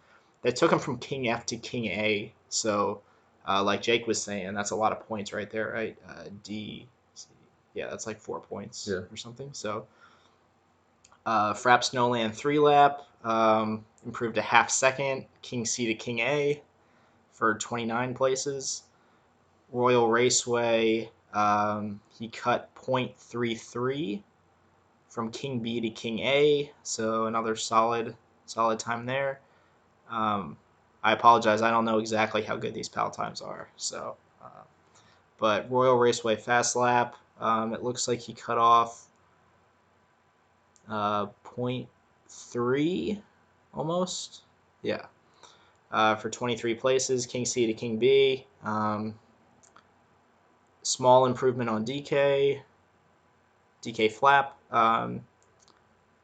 That took him from King F to King A. So, like Jake was saying, that's a lot of points right there, right? D, C, yeah, that's like 4 points Yeah. or something. So, Frap Snowland 3 lap improved a half second. King C to King A for 29 places. Royal Raceway, he cut 0.33 from King B to King A, so another solid time there. I apologize, I don't know exactly how good these PAL times are. So, but Royal Raceway Fast Lap, it looks like he cut off 0.3 almost. Yeah. For 23 places, King C to King B. Small improvement on DK. DK Flap.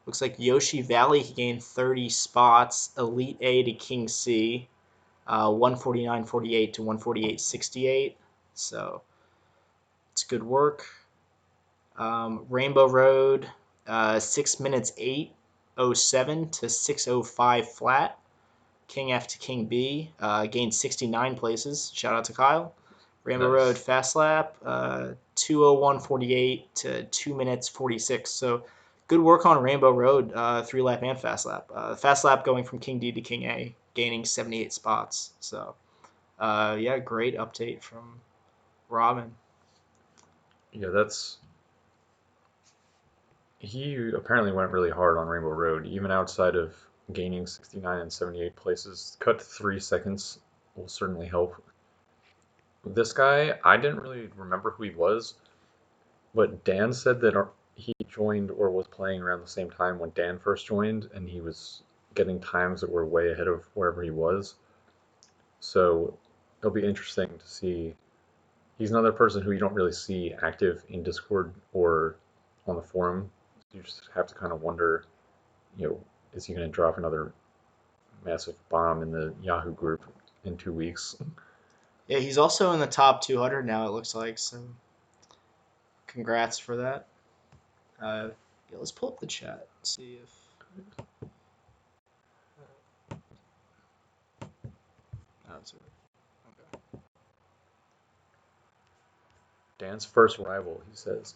Looks like Yoshi Valley, he gained 30 spots. Elite A to King C, 149.48 to 148.68. So it's good work. Rainbow Road, 6 minutes 8:07 to 6:05 flat. King F to King B, gained 69 places. Shout out to Kyle. Rainbow Nice. Road Fast Lap, 2:01.48 to 2 minutes 46. So good work on Rainbow Road, 3 lap and Fast Lap. Fast Lap going from King D to King A, gaining 78 spots. So yeah, great update from Robin. Yeah, he apparently went really hard on Rainbow Road, even outside of gaining 69 and 78 places. Cut to 3 seconds will certainly help. This guy, I didn't really remember who he was, but Dan said that he joined or was playing around the same time when Dan first joined, and he was getting times that were way ahead of wherever he was. So it'll be interesting to see. He's another person who you don't really see active in Discord or on the forum. You just have to kind of wonder, is he going to drop another massive bomb in the Yahoo group in 2 weeks? Yeah, he's also in the top 200 now, it looks like. So congrats for that. Yeah, let's pull up the chat. See if. Oh, it's okay. Dan's first rival, he says.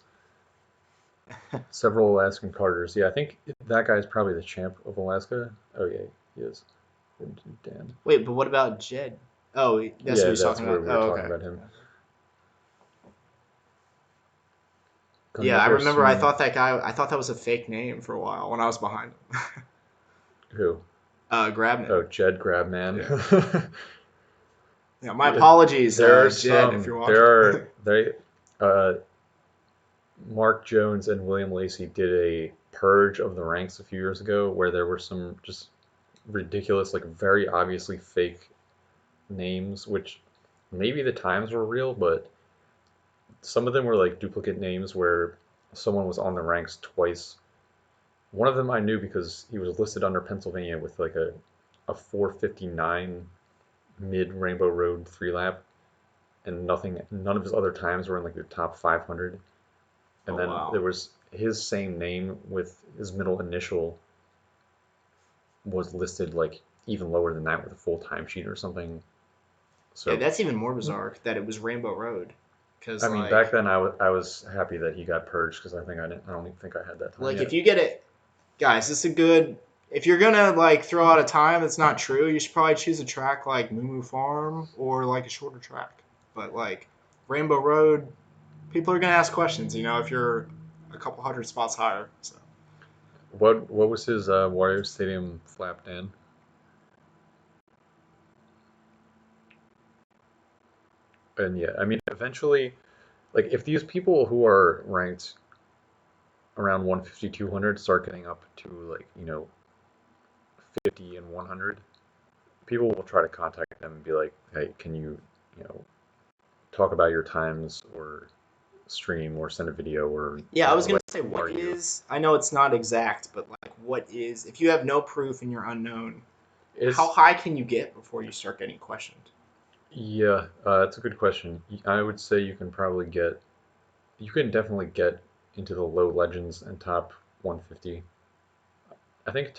Several Alaskan Carters. Yeah, I think that guy's probably the champ of Alaska. Oh, yeah, he is. According to Dan. Wait, but what about Jed? Oh, that's Yeah, what he's that's talking where about. we were Oh, talking okay. about him. Coming Yeah, up I here remember. I soon. thought that was a fake name for a while when I was behind him. Who? Grabman. Oh, Jed Grabman. Yeah. Yeah. My Yeah, apologies, there are Jed, if some. you're There watching. are they. Mark Jones and William Lacey did a purge of the ranks a few years ago, where there were some just ridiculous, like very obviously fake names, which maybe the times were real, but some of them were like duplicate names where someone was on the ranks twice. One of them I knew because he was listed under Pennsylvania with like a 459 mid Rainbow Road 3 lap, and none of his other times were in like the top 500. And Oh then wow. there was his same name with his middle initial was listed like even lower than that with a full timesheet or something. Yeah, So, that's even more bizarre that it was Rainbow Road, because I mean, back then I was happy that he got purged because I don't even think I had that time like yet. if you get it, guys, this is a good. If you're gonna like throw out a time that's not true, you should probably choose a track like Moo Farm or like a shorter track. But like Rainbow Road, people are gonna ask questions. If you're a couple hundred spots higher. So What was his Wario Stadium flap, Dan? And yeah, I mean, eventually, like if these people who are ranked around 150, 200 start getting up to like, 50 and 100, people will try to contact them and be like, hey, can you know, talk about your times or stream or send a video or, yeah, I was gonna like, say who are what you? is. I know it's not exact, but like what is? If you have no proof and you're unknown, how It's, high can you get before you start getting questioned? yeah, that's a good question. I would say you can definitely get into the low legends and top 150. I think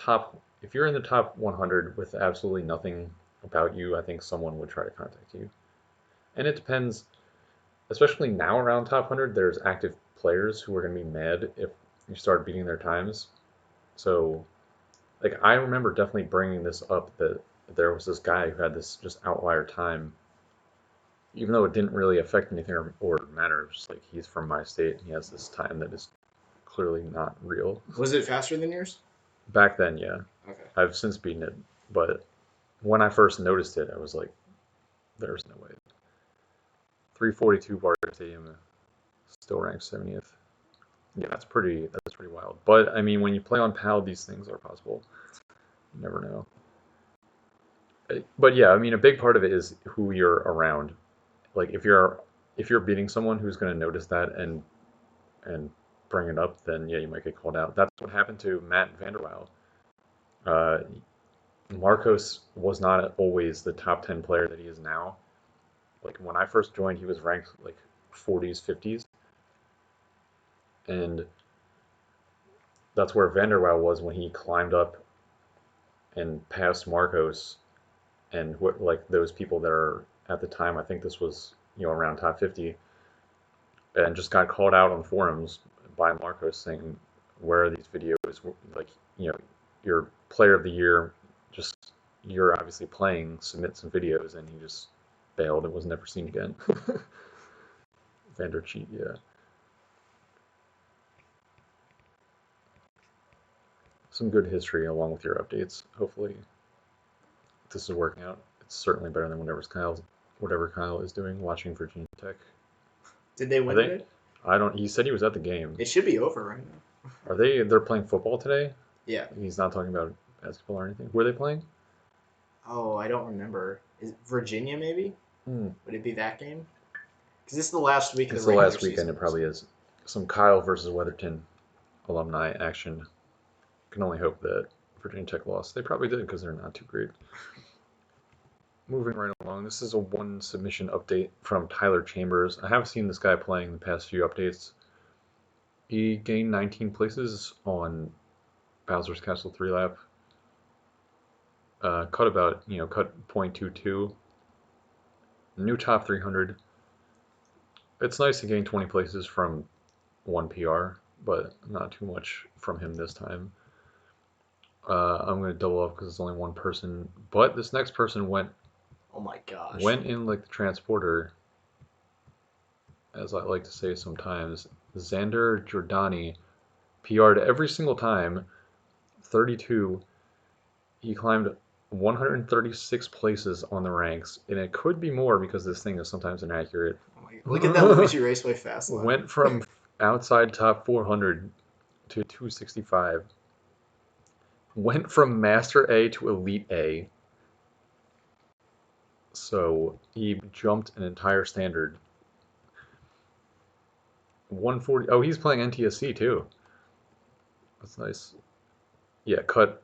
if you're in the top 100 with absolutely nothing about you, I think someone would try to contact you. And it depends, especially now around top 100, there's active players who are going to be mad if you start beating their times. So, like, I remember definitely bringing this up that there was this guy who had this just outlier time, even though it didn't really affect anything or matter. It was just like he's from my state and he has this time that is clearly not real. Was it faster than yours? Back then, yeah. Okay. I've since beaten it, but when I first noticed it, I was like, there's no way. 342 Bar Stadium still ranks 70th. Yeah, that's pretty wild. But I mean, when you play on PAL, these things are possible. You never know. But yeah, I mean, a big part of it is who you're around. Like if you're beating someone who's going to notice that and bring it up, then yeah, you might get called out. That's what happened to Matt Vanderwaal. Uh, Marcos was not always the top 10 player that he is now. Like when I first joined, he was ranked like 40s, 50s, and that's where Vanderwaal was when he climbed up and passed Marcos and what like those people that are at the time. I think this was around top 50, and just got called out on forums by Marcos saying, "Where are these videos? Like your player of the year, just you're obviously playing. Submit some videos," and he just bailed and was never seen again. Vander cheat, yeah. Some good history along with your updates. Hopefully, this is working out. It's certainly better than whatever Kyle is doing, watching Virginia Tech. Did they Are win they? today? I don't. He said he was at the game. It should be over right now. Are they? They're playing football today. Yeah. He's not talking about basketball or anything. Were they playing? Oh, I don't remember. Is it Virginia maybe? Hmm. Would it be that game? Because this is the last week of It's the the regular last weekend. season. It probably is. Some Kyle versus Weatherton alumni action. Can only hope that Virginia Tech lost. They probably did because they're not too great. Moving right along, this is a one submission update from Tyler Chambers. I have seen this guy playing the past few updates. He gained 19 places on Bowser's Castle 3 lap. Cut about, cut 0.22. New top 300. It's nice to gain 20 places from one PR, but not too much from him this time. I'm going to double up because it's only one person. But this next person went Oh my gosh. in like the transporter, as I like to say sometimes. Xander Giordani PR'd every single time, 32. He climbed 136 places on the ranks, and it could be more because this thing is sometimes inaccurate. Oh my, look at that Luigi Raceway fast lap. Went from outside top 400 to 265. Went from Master A to Elite A. So he jumped an entire standard. 140. Oh, he's playing NTSC too. That's nice. Yeah, cut,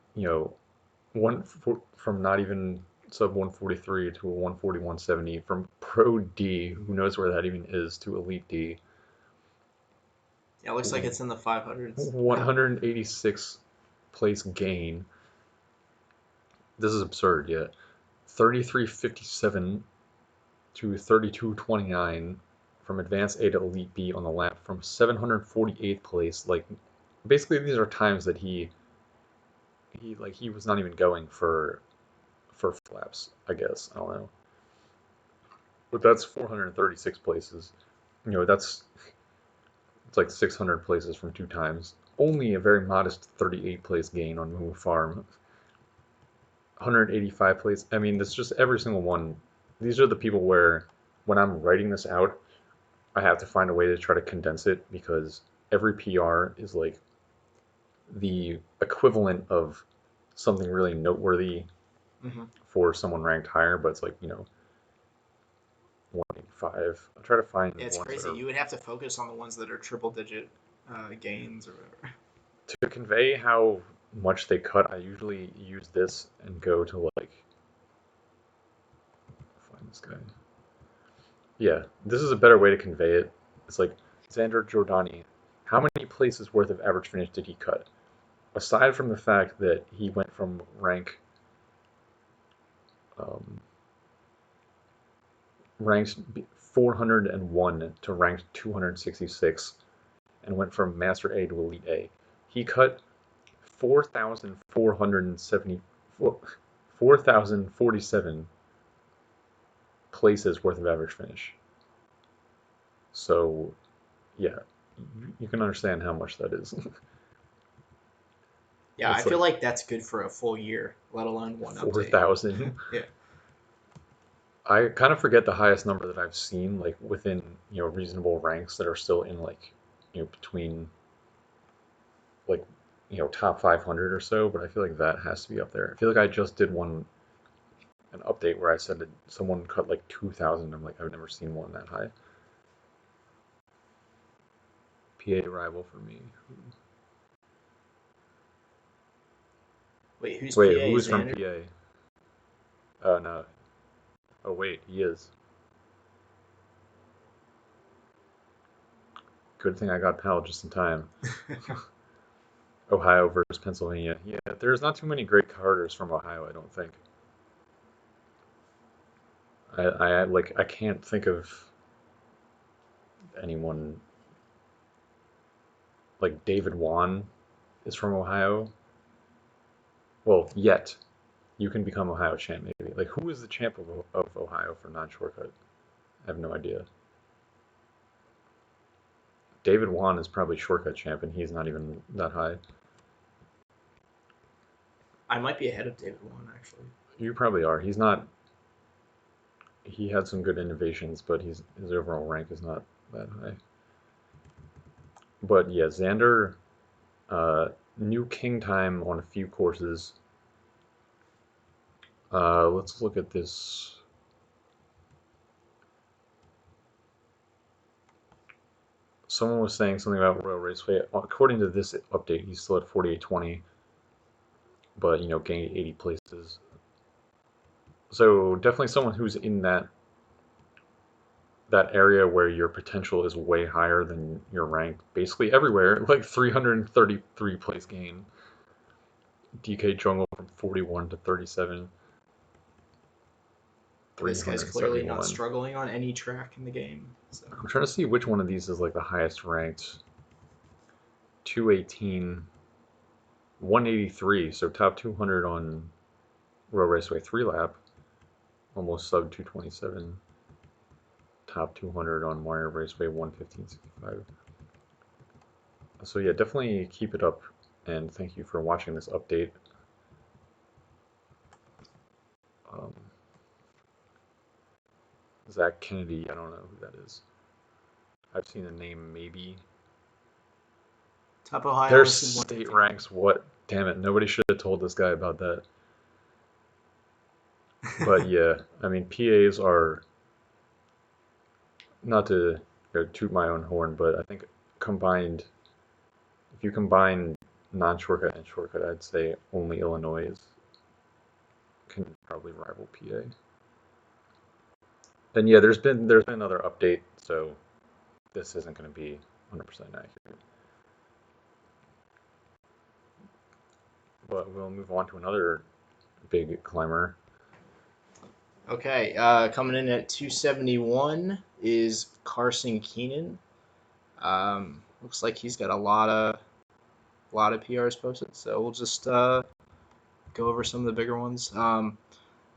from not even sub 143 to a 140-170 from Pro D, who knows where that even is, to Elite D. Yeah, it looks like it's in the 500s. 186 place gain. This is absurd, yeah. 33.57 to 32.29 from Advanced A to Elite B on the lap from 748th place. Like, basically these are times that he was not even going for flaps, I guess. I don't know. But that's 436 places. It's like 600 places from two times. Only a very modest 38 place gain on Moo Farm. 185 place. I mean, it's just every single one. These are the people where, when I'm writing this out, I have to find a way to try to condense it because every PR is like the equivalent of something really noteworthy for someone ranked higher, but it's like, 185. I'll try to find Yeah, it's ones crazy. that are, You would have to focus on the ones that are triple digit gains or whatever. to convey how much they cut. I usually use this and go to like, find this guy. Yeah, this is a better way to convey it. It's like Xander Giordani. How many places worth of average finish did he cut? Aside from the fact that he went from rank um, ranked 401 to ranked 266 and went from Master A to Elite A. He cut 4,047 places worth of average finish. So, yeah, you can understand how much that is. Yeah, It's I feel like that's good for a full year, let alone one update. 4,000. Yeah. I kind of forget the highest number that I've seen, like within, reasonable ranks that are still in like, between like, top 500 or so, but I feel like that has to be up there. I feel like I just did an update where I said that someone cut like 2,000. I'm like, I've never seen one that high. PA rival for me? Wait, who's Wait, PA? who is from Xander? PA? Oh, no. Oh, wait, he is. Good thing I got Pal just in time. Ohio versus Pennsylvania. Yeah, there's not too many great carters from Ohio, I don't think. I can't think of anyone like David Wan is from Ohio. Well, yet you can become Ohio champ maybe. Like who is the champ of Ohio for non-shortcut? I have no idea. David Wan is probably shortcut champ, and he's not even that high. I might be ahead of David Wan, actually. You probably are. He's not. He had some good innovations, but his overall rank is not that high. But yeah, Xander, new king time on a few courses. Let's look at this. Someone was saying something about Royal Raceway. According to this update, he's still at 4820, but gained 80 places. So definitely someone who's in that area where your potential is way higher than your rank, basically everywhere, like 333 place gain. DK Jungle from 41 to 37, This guy's clearly not 371. struggling on any track in the game. So. I'm trying to see which one of these is like the highest ranked. 218, 183, so top 200 on Royal Raceway 3 lap, almost sub 227. Top 200 on Mario Raceway 115.65. So yeah, definitely keep it up, and thank you for watching this update. Um, Zach Kennedy, I don't know who that is. I've seen the name maybe. Top Ohio. Their state ranks, what? Damn it, nobody should have told this guy about that. But yeah, I mean, PAs are, not to toot my own horn, but I think combined, if you combine non-shortcut and shortcut, I'd say only Illinois can probably rival PA. And yeah, there's been another update, so this isn't going to be 100% accurate. But we'll move on to another big climber. Okay, coming in at 271 is Carson Keenan. Looks like he's got a lot of PRs posted, so we'll just go over some of the bigger ones.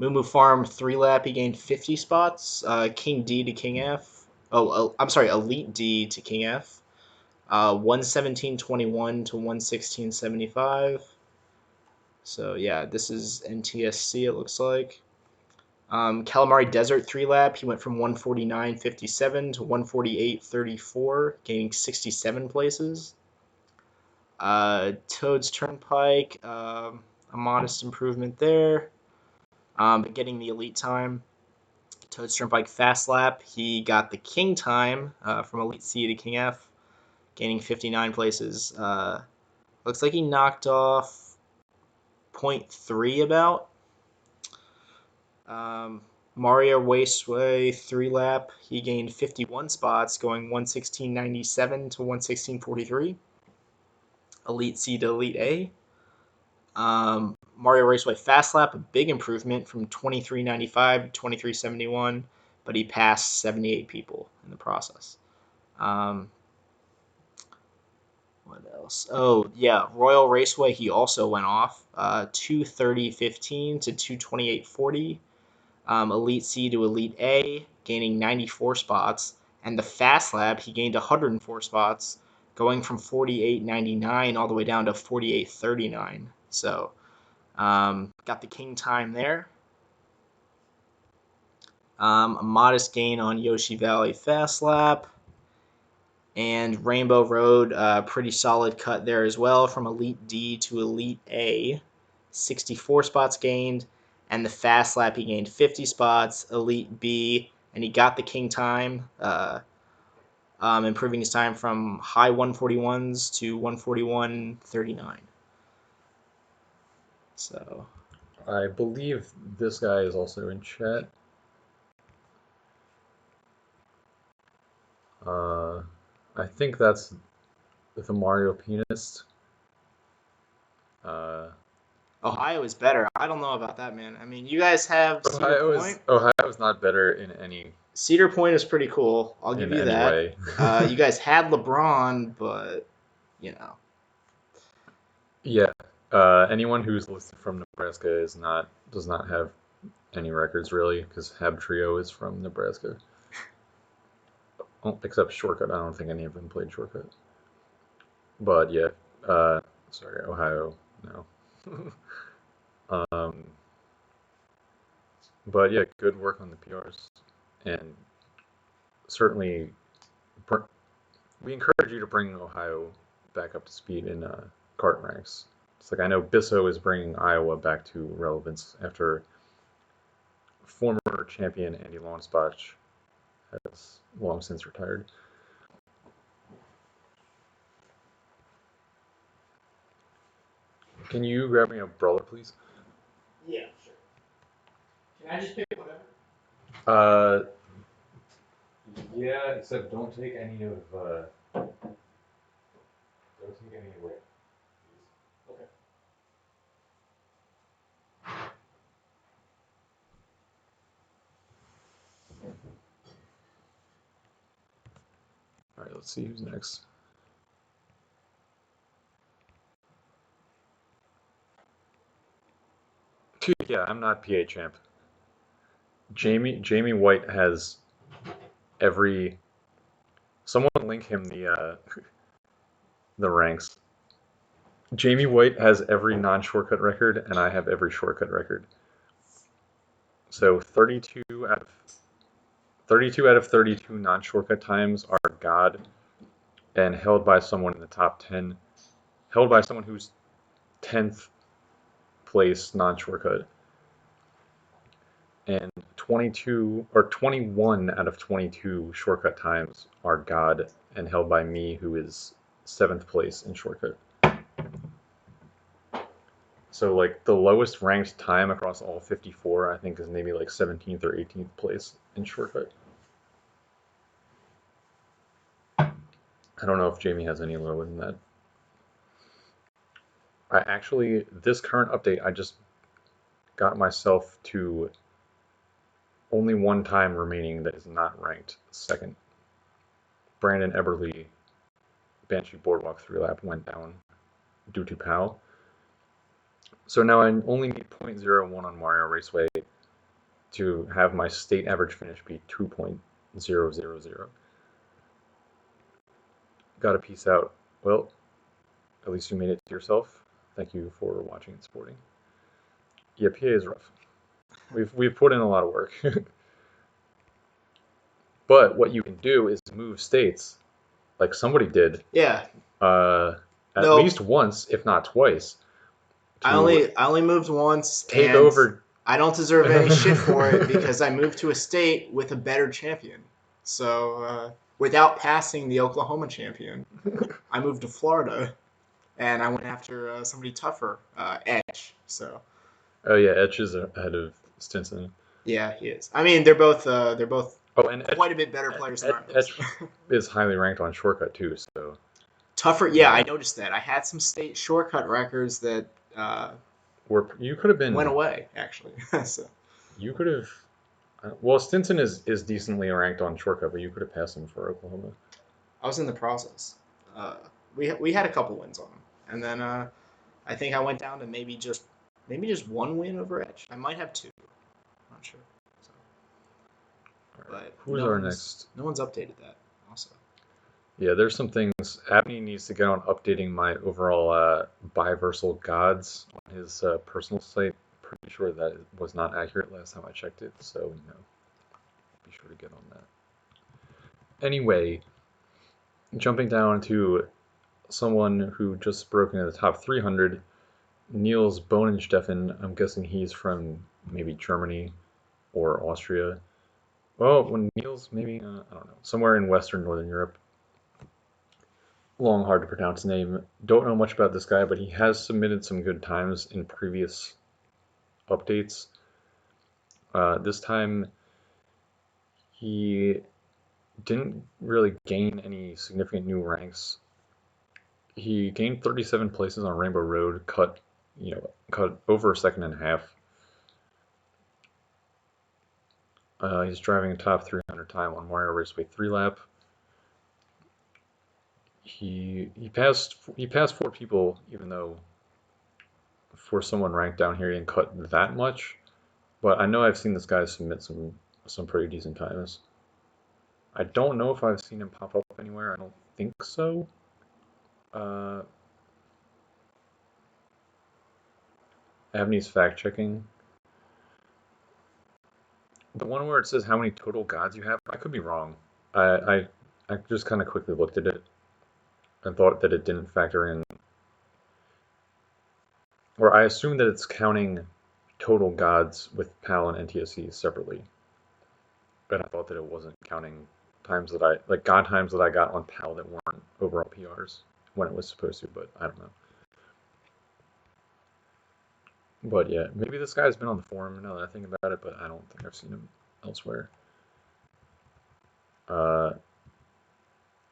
Moo Farm 3 lap, he gained 50 spots. King D to King F. Oh, I'm sorry, Elite D to King F. 117.21 to 116.75. So yeah, this is NTSC. It looks like. Calamari Desert 3 lap, he went from 149.57 to 148.34, gaining 67 places. Toad's Turnpike, a modest improvement there, but getting the elite time. Toad's Turnpike Fast Lap, he got the King time from Elite C to King F, gaining 59 places. Looks like he knocked off 0.3 about. Mario Raceway 3 lap, he gained 51 spots, going 116.97 to 116.43. Elite C to Elite A. Mario Raceway Fast Lap, a big improvement from 23.95 to 23.71, but he passed 78 people in the process. What else? Oh, yeah, Royal Raceway, he also went off 2:30.15 to 2:28.40. Elite C to Elite A, gaining 94 spots. And the Fast Lap, he gained 104 spots, going from 48.99 all the way down to 48.39. So, got the King time there. A modest gain on Yoshi Valley Fast Lap. And Rainbow Road, pretty solid cut there as well, from Elite D to Elite A. 64 spots gained. And the Fast Lap, he gained 50 spots. Elite B, and he got the King time. improving his time from high 141s to 141.39. So, I believe this guy is also in chat. I think that's the Mario Pianist. Ohio is better. I don't know about that, man. I mean, you guys have Cedar Point. Ohio is not better in any Cedar Point is pretty cool. I'll give in you any that. way. You guys had LeBron, but you know. Yeah. Anyone who's listed from Nebraska does not have any records really, because Hab Trio is from Nebraska. Oh, except Shortcut. I don't think any of them played Shortcut. But yeah, sorry, Ohio, no. Um, but yeah, good work on the PRs, and certainly we encourage you to bring Ohio back up to speed in kart ranks. It's like I know Bisso is bringing Iowa back to relevance after former champion Andy Longspach has long since retired. Can you grab me a brawler, please? Yeah, sure. Can I just pick whatever? Uh, yeah, except don't take any of don't take any away. Okay. All right, let's see who's next. Yeah, I'm not PA champ. Jamie White has every. Someone link him the ranks. Jamie White has every non-shortcut record, and I have every shortcut record. So 32 out of 32 non-shortcut times are God, and held by someone in the top 10, held by someone who's 10th place non-shortcut. And 22 or 21 out of 22 shortcut times are God and held by me, who is 7th place in shortcut. So like the lowest ranked time across all 54, I think, is maybe like 17th or 18th place in shortcut. I don't know if Jamie has any lower than that. This current update, I just got myself to only one time remaining that is not ranked second. Brandon Eberly Banshee Boardwalk 3-lap went down due to POW. So now I only need 0.01 on Mario Raceway to have my state average finish be 2.000. Got a piece out. Well, at least you made it to yourself. Thank you for watching and supporting. Yeah, PA is rough. We've put in a lot of work. But what you can do is move states, like somebody did. Yeah. At least once, if not twice. I only moved once. Take over. I don't deserve any shit for it because I moved to a state with a better champion. So without passing the Oklahoma champion, I moved to Florida, and I went after somebody tougher, Etch. So. Oh yeah, Etch is ahead of Stinson. Yeah, he is. I mean, they're both and quite a bit better players than I am. Etch is highly ranked on shortcut too, so. Tougher, yeah, I noticed that. I had some state shortcut records that you could have been went away actually. So. You could have. Well, Stinson is decently ranked on shortcut, but you could have passed him for Oklahoma. I was in the process. We had a couple wins on him, and then I think I went down to maybe just one win over Etch. I might have two. I'm not sure. So. But who's our next? No one's updated that. Also. Yeah, there's some things. Abney needs to get on updating my overall biversal gods on his personal site. Pretty sure that was not accurate last time I checked it, so be sure to get on that. Anyway, jumping down to someone who just broke into the top 300, Niels Bohnensteffen. I'm guessing he's from maybe Germany or Austria. Well, when Niels, maybe, I don't know, somewhere in Western Northern Europe. long, hard to pronounce name. Don't know much about this guy, but he has submitted some good times in previous updates. This time he didn't really gain any significant new ranks. He gained 37 places on Rainbow Road, cut over a second and a half. He's driving a top 300 time on Mario Raceway 3 lap. He passed four people, even though for someone ranked down here he didn't cut that much. But I know I've seen this guy submit some pretty decent times. I don't know if I've seen him pop up anywhere. I don't think so. Uh, Abney's fact checking. The one where it says how many total gods you have, I could be wrong. I just kind of quickly looked at it and thought that it didn't factor in, or I assume that it's counting total gods with PAL and NTSC separately. But I thought that it wasn't counting times that like god times that I got on PAL that weren't overall PRs when it was supposed to, but I don't know. But yeah, maybe this guy's been on the forum now that I think about it, but I don't think I've seen him elsewhere. Uh,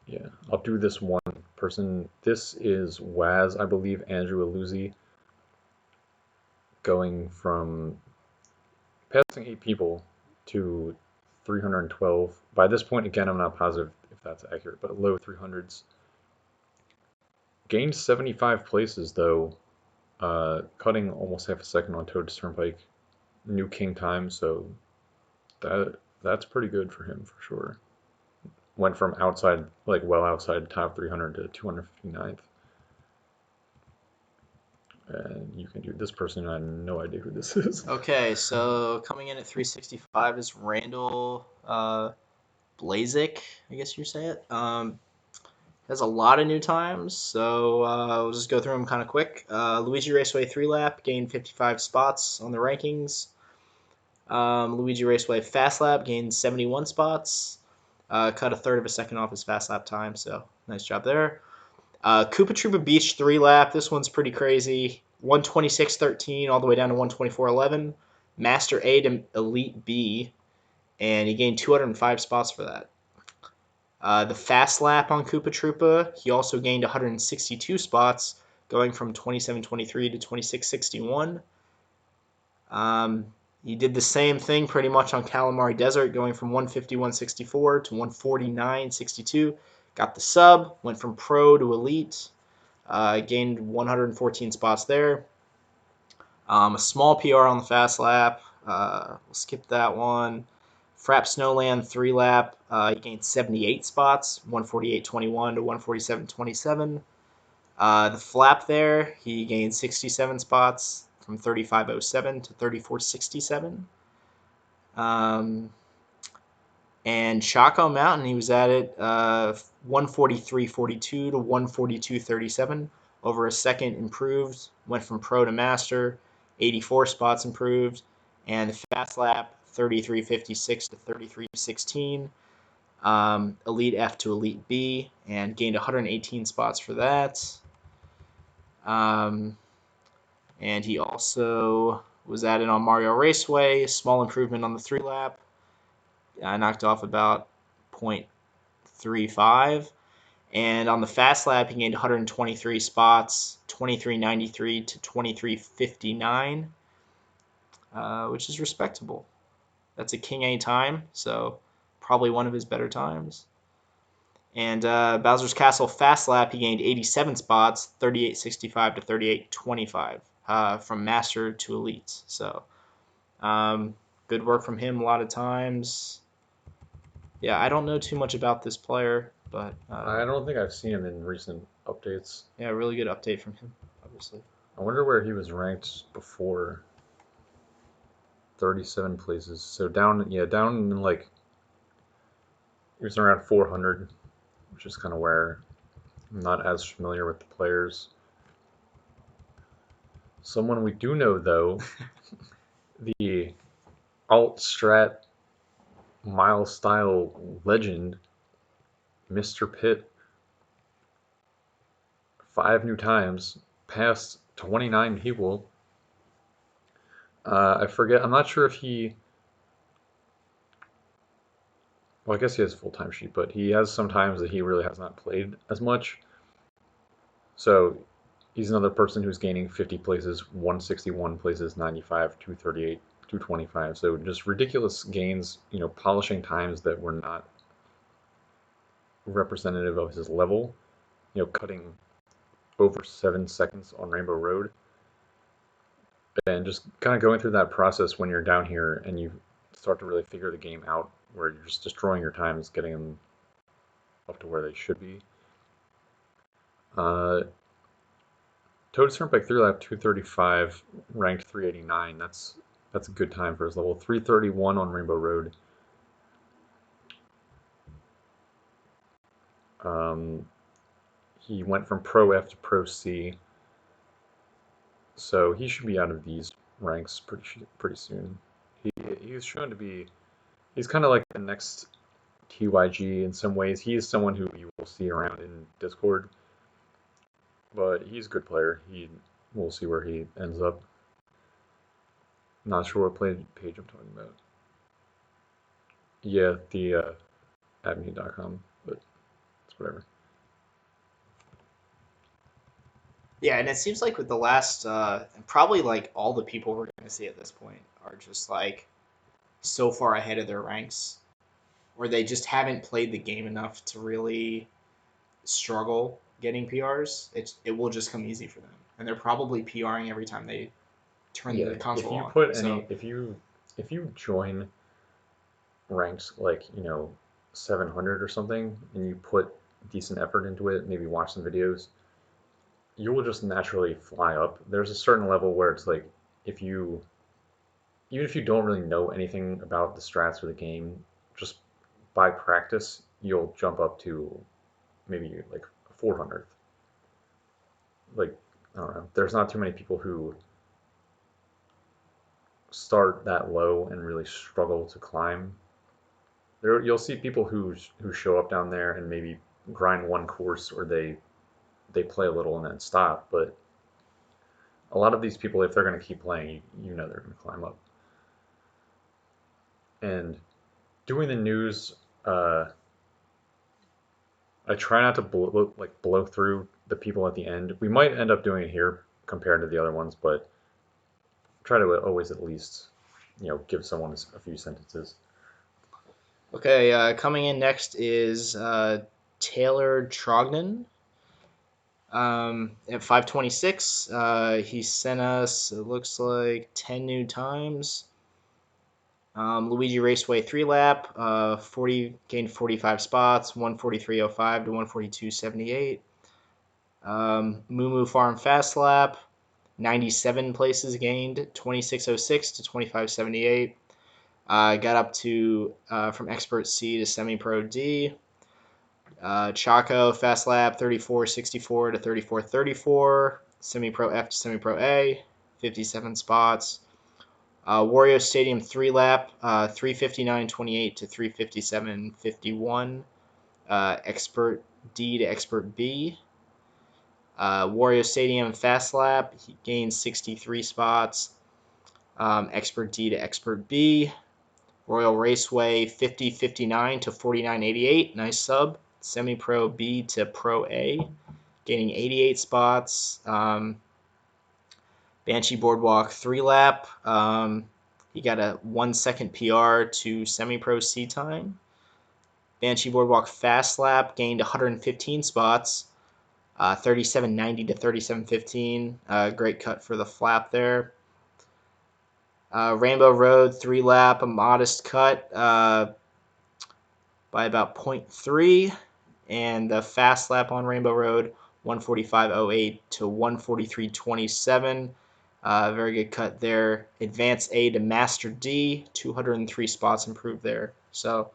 yeah, I'll do this one person. This is Waz, I believe, Andrew Aluzzi, going from passing 8 people to 312. By this point, again, I'm not positive if that's accurate, but low 300s. Gained 75 places, though, cutting almost half a second on Toad's Turnpike. New king time, so that's pretty good for him for sure. Went from outside, like well outside top 300 to 259th. And you can do this person. I have no idea who this is. Okay, so coming in at 365 is Randall Blazik, I guess you say it. Has a lot of new times, so we'll just go through them kind of quick. Luigi Raceway 3 lap gained 55 spots on the rankings. Luigi Raceway Fast Lap gained 71 spots. Cut a third of a second off his fast lap time, so nice job there. Koopa Troopa Beach 3 lap. This one's pretty crazy. 126.13 all the way down to 124.11. Master A to Elite B, and he gained 205 spots for that. The fast lap on Koopa Troopa, he also gained 162 spots, going from 27.23 to 26.61. He did the same thing pretty much on Calamari Desert, going from 151.64 to 149.62. Got the sub, went from pro to elite, gained 114 spots there. A small PR on the fast lap. We'll skip that one. Frap Snowland 3 lap. He gained 78 spots, 148.21 to 147.27. The flap there, he gained 67 spots from 35.07 to 34.67. And Chaco Mountain, he was at it 143.42 to 142.37. Over a second improved, went from pro to master, 84 spots improved, and the fast lap 33.56 to 33.16. Elite F to Elite B, and gained 118 spots for that. And he also was added on Mario Raceway, small improvement on the 3 lap. I knocked off about 0.35. And on the fast lap, he gained 123 spots, 23.93 to 23.59, which is respectable. That's a King A time, so probably one of his better times. And Bowser's Castle fast lap, he gained 87 spots, 38.65 to 38.25, from master to elite. So good work from him a lot of times. Yeah, I don't know too much about this player, but I don't think I've seen him in recent updates. yeah, really good update from him, obviously. I wonder where he was ranked before. 37 places. So down in like, he was around 400, which is kind of where I'm not as familiar with the players. Someone we do know, though, the alt strat mile style legend, Mr. Pitt. 5 new times, past 29 people. I forget. I'm not sure if he. Well, I guess he has a full-time sheet, but he has some times that he really has not played as much. So he's another person who's gaining 50 places, 161 places, 95, 238, 225. So just ridiculous gains, polishing times that were not representative of his level, cutting over 7 seconds on Rainbow Road. And just kind of going through that process when you're down here and you start to really figure the game out, where you're just destroying your times, getting them up to where they should be. Toad Turnpike 3 lap 235, ranked 389. That's a good time for his level. 331 on Rainbow Road. He went from Pro F to Pro C, so he should be out of these ranks pretty soon. He's shown to be. He's kind of like the next TYG in some ways. He is someone who you will see around in Discord, but he's a good player. We'll see where he ends up. Not sure what page I'm talking about. Yeah, the admin.com, but it's whatever. Yeah, and it seems like with the last, probably like all the people we're going to see at this point are just like so far ahead of their ranks, or they just haven't played the game enough to really struggle getting PRs. It will just come easy for them, and they're probably PRing every time they turn Yeah, the if console you on. put So if you join ranks like 700 or something, and you put decent effort into it, maybe watch some videos, you will just naturally fly up. There's a certain level where it's like if you even if you don't really know anything about the strats or the game, just by practice, you'll jump up to maybe like 400th. Like, I don't know. There's not too many people who start that low and really struggle to climb. You'll see people who show up down there and maybe grind one course, or they play a little and then stop. But a lot of these people, if they're going to keep playing, they're going to climb up. And doing the news, I try not to blow through the people at the end. We might end up doing it here compared to the other ones, but try to always at least, give someone a few sentences. okay, coming in next is Taylor Trognon. At 526, he sent us, it looks like, 10 new times. Luigi Raceway 3 lap, gained 45 spots, 143.05 to 142.78. Moo Moo Farm Fast lap, 97 places gained, 26.06 to 25.78. Got up to from Expert C to Semi Pro D. Chaco Fast Lap 34.64 to 34.34. Semi Pro F to Semi Pro A, 57 spots. Wario Stadium 3 lap, 359.28 to 357.51. Expert D to Expert B. Wario Stadium Fast Lap, he gained 63 spots. Expert D to Expert B. Royal Raceway 50.59 to 49.88. Nice sub. Semi Pro B to Pro A, gaining 88 spots. Banshee Boardwalk 3 lap. He got a 1 second PR to Semi Pro C time. Banshee Boardwalk Fast Lap gained 115 spots. 37.90 to 37.15. Great cut for the flap there. Rainbow Road 3 lap, a modest cut by about 0.3. And the fast lap on Rainbow Road 145.08 to 143.27. Very good cut there. Advanced A to Master D, 203 spots improved there. So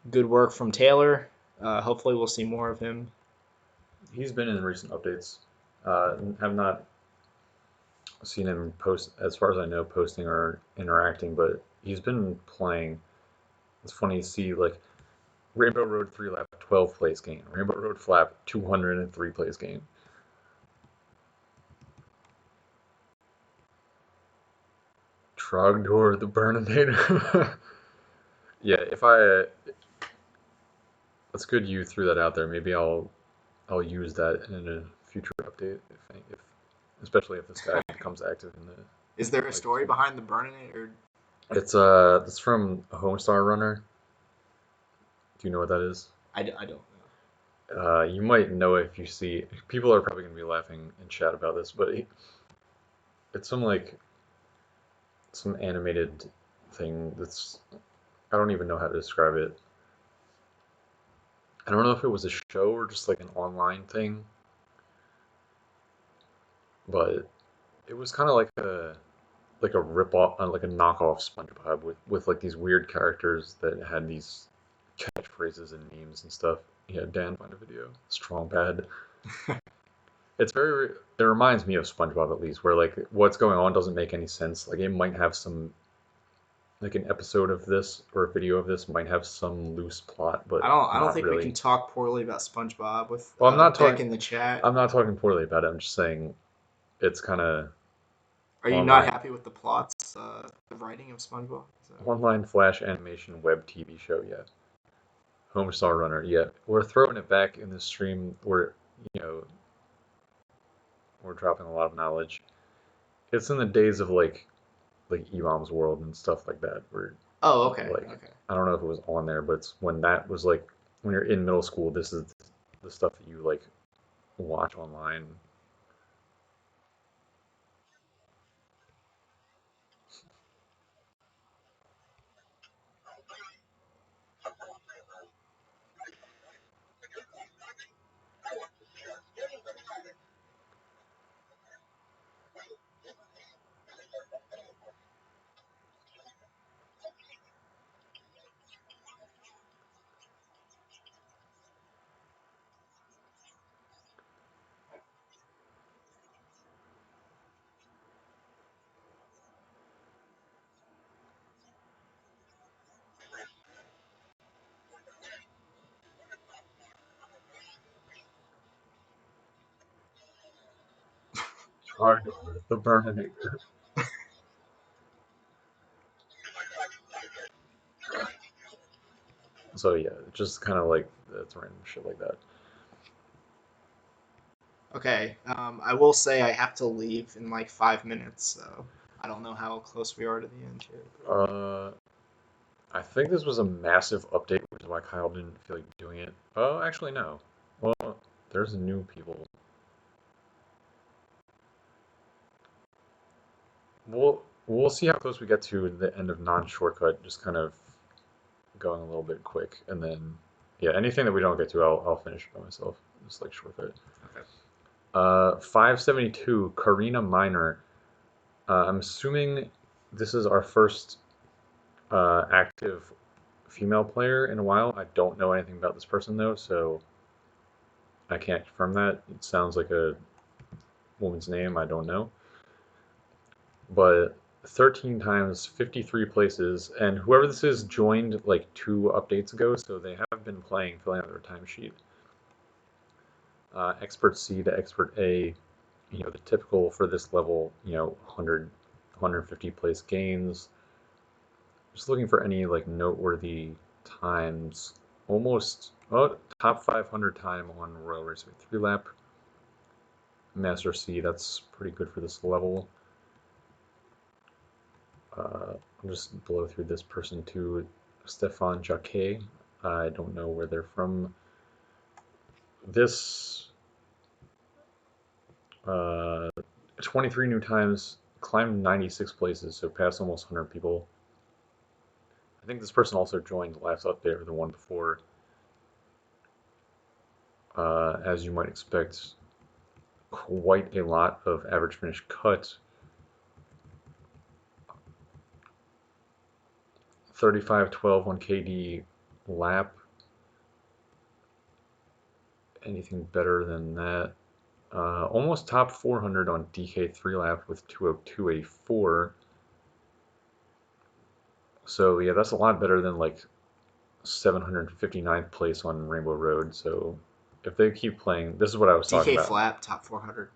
good work from Taylor. Hopefully we'll see more of him. He's been in recent updates. Have not seen him post, as far as I know, posting or interacting, but he's been playing. It's funny to see, like, Rainbow Road 3 lap, 12 place gain. Rainbow Road flap, 203 place gain. Trogdor the Burninator. Yeah, if I that's good you threw that out there. Maybe I'll use that in a future update if especially if this guy becomes active in the Is there a like story behind the burning it, or it's from a Homestar Runner. Do you know what that is? I don't know. You might know it if you see. People are probably gonna be laughing in chat about this, but it's some animated thing that's I don't even know how to describe it. I don't know if it was a show or just like an online thing, but it was kind of like a rip off, like a knockoff SpongeBob with like these weird characters that had these catchphrases and memes and stuff. Yeah, Dan find a video. Strong bad. It's very. It reminds me of SpongeBob at least, where like what's going on doesn't make any sense. Like it might have some like an episode of this or a video of this might have some loose plot, but I don't not think we can really. talk poorly about SpongeBob with Well, Beck in the chat. I'm not talking poorly about it. I'm just saying it's kind of Are you not online happy with the plots, the writing of SpongeBob? online flash animation web TV show. Yeah, Homestar Runner. Yeah, we're throwing it back in this stream. You know we're dropping a lot of knowledge. It's in the days of like Edom's World and stuff like that, where Oh, okay, like okay. I don't know if it was on there, but it's when that was like when you're in middle school. This is the stuff that you like watch online. Hard the burning. So yeah, just kind of like that's random shit like that. Okay, I will say I have to leave in like 5 minutes, so I don't know how close we are to the end here. Uh, I think this was a massive update, which is why Kyle didn't feel like doing it. Oh, actually no. Well, there's new people. We'll see how close we get to the end of non-shortcut, just kind of going a little bit quick, and then yeah, anything that we don't get to, I'll finish by myself, just like shortcut. Okay. 572, Karina Minor. I'm assuming this is our first active female player in a while. I don't know anything about this person though, so I can't confirm that. It sounds like a woman's name. I don't know. But 13 times, 53 places, and whoever this is joined like 2 updates ago, so they have been playing, filling out their timesheet. Expert C to Expert A, the typical for this level, 100, 150 place gains. Just looking for any like noteworthy times. Almost top 500 time on Royal Raceway 3 lap. Master C, that's pretty good for this level. I'll just blow through this person too. Stefan Jacquet. I don't know where they're from. This 23 new times, climbed 96 places, so passed almost 100 people. I think this person also joined the last update or the one before. As you might expect, quite a lot of average finish cut. 35-12 on KD lap. Anything better than that? Almost top 400 on DK3 lap with 202.84. So yeah, that's a lot better than like 759th place on Rainbow Road. So if they keep playing, this is what I was talking DK about. Flap, top 400.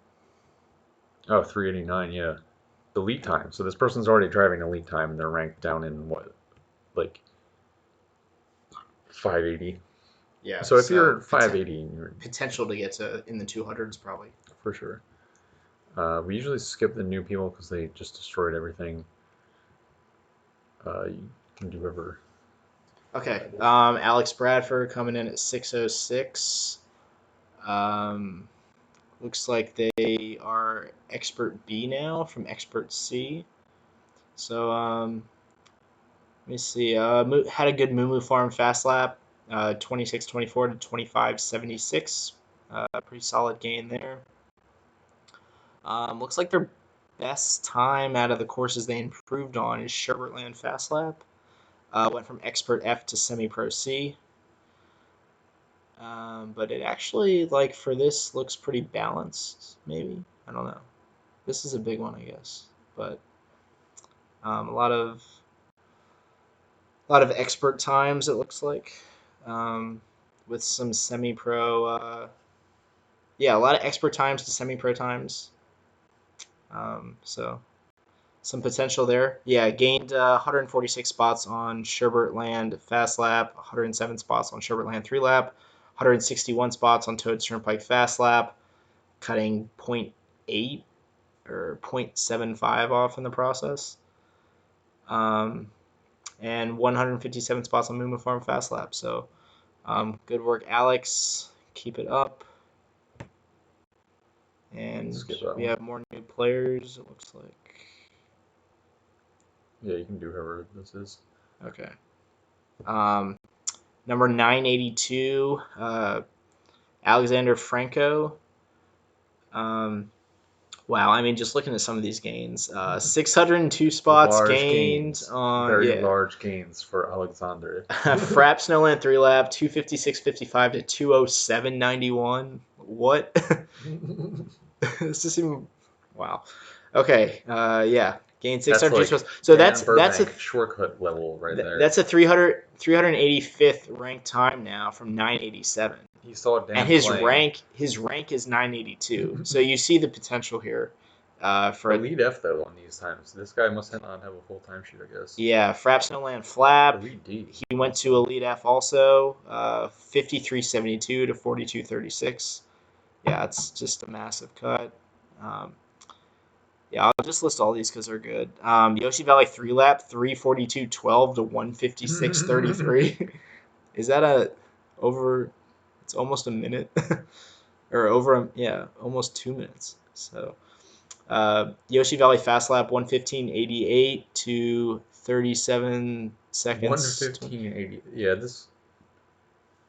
Oh, 389, yeah. Elite time. So this person's already driving elite time and they're ranked down in what, like 580. Yeah, So if you're 580, you're potential to get to in the 200s probably. for sure. We usually skip the new people because they just destroyed everything. You can do whatever. Okay, Alex Bradford coming in at 606. Looks like they are expert B now from expert C. So let me see. Had a good Moo Farm fast lap, 26:24 to 25:76. Pretty solid gain there. Looks like their best time out of the courses they improved on is Sherbertland fast lap. Went from expert F to semi pro C. But it actually, like, for this, looks pretty balanced, maybe. I don't know. This is a big one, I guess. But a lot of expert times, it looks like, with some semi-pro. Yeah, a lot of expert times to semi-pro times. So some potential there. Yeah, gained 146 spots on Sherbertland Fast Lap, 107 spots on Sherbertland 3 Lap, 161 spots on Toad Turnpike Fast Lap, cutting 0.8 or 0.75 off in the process. And 157 spots on Moo Farm Fast Lap. So good work, Alex. Keep it up. And we have more new players, it looks like. Yeah, you can do whoever this is. Okay. Number 982, Alexander Franco. Wow, I mean, just looking at some of these gains, 602 spots gained on very large gains for Alexander. Frapp Snowland 3 lap, 256.55 to 207.91. What? This just even wow. Okay, yeah, gained 602 like spots. So that's a shortcut level right there. That's a 385th ranked time now from 987. He saw Dan And his playing. rank is 982. So you see the potential here for Elite F though on these times. This guy must not have a full time sheet, I guess. Yeah, Frapp Snowland Flap. Elite D. He went to Elite F also, 53.72 to 42.36. Yeah, it's just a massive cut. Yeah, I'll just list all these because they're good. Yoshi Valley 3 lap, 342.12 to 156.33. Is that over? It's almost a minute, or almost 2 minutes. So Yoshi Valley fast lap 115.88 to 37 seconds. 115.80. Yeah, this.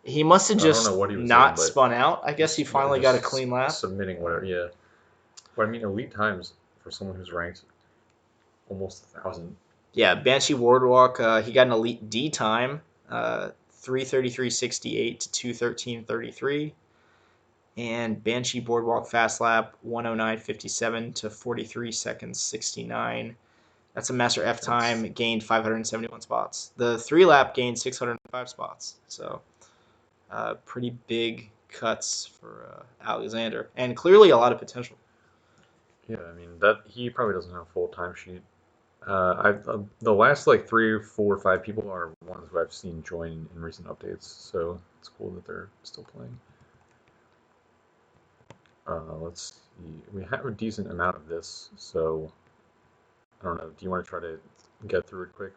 He must have just not doing, spun out. I guess he finally got a clean lap. Submitting whatever, yeah. But I mean, elite times for someone who's ranked almost 1,000. Yeah, Banshee Boardwalk, he got an elite D time, 3:33.68 to 2:13.33. And Banshee Boardwalk Fast Lap, 109.57 to 43 seconds 69. That's a Master F time. It gained 571 spots. The 3 lap gained 605 spots. So pretty big cuts for Alexander, and clearly a lot of potential. Yeah, I mean that he probably doesn't have a full time sheet. The last like 3, 4, 5 people are ones who I've seen join in recent updates, so it's cool that they're still playing. Let's see. We have a decent amount of this, so I don't know. Do you want to try to get through it quick?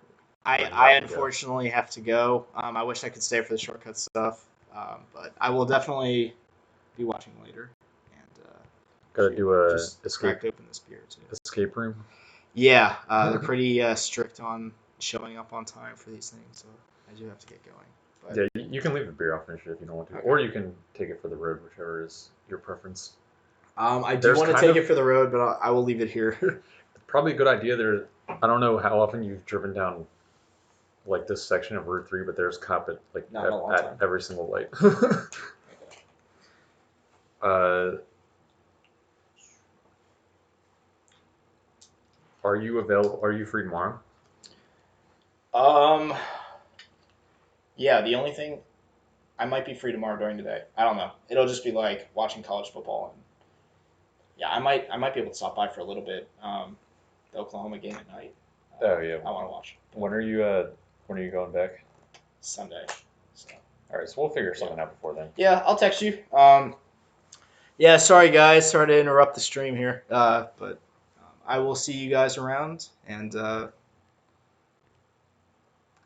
I unfortunately have to go. I wish I could stay for the shortcut stuff, but I will definitely be watching later. And gotta do a just cracked open this beer too. Escape room. Yeah, they're pretty strict on showing up on time for these things, so I do have to get going. But, yeah, you can leave the beer. I'll finish it if you don't want to, or you can take it for the road, whichever is your preference. I do want to take it for the road, but I will leave it here. Probably a good idea. There, I don't know how often you've driven down like this section of Route 3, but there's cop at every single light. Are you available? Are you free tomorrow? Yeah, the only thing I might be free tomorrow during the day. I don't know. It'll just be like watching college football, and yeah, I might be able to stop by for a little bit. The Oklahoma game at night. Oh yeah. I want to watch When are you going back? Sunday. So All right, so we'll figure something out before then. yeah, I'll text you. Yeah, sorry guys, sorry to interrupt the stream here. But I will see you guys around, and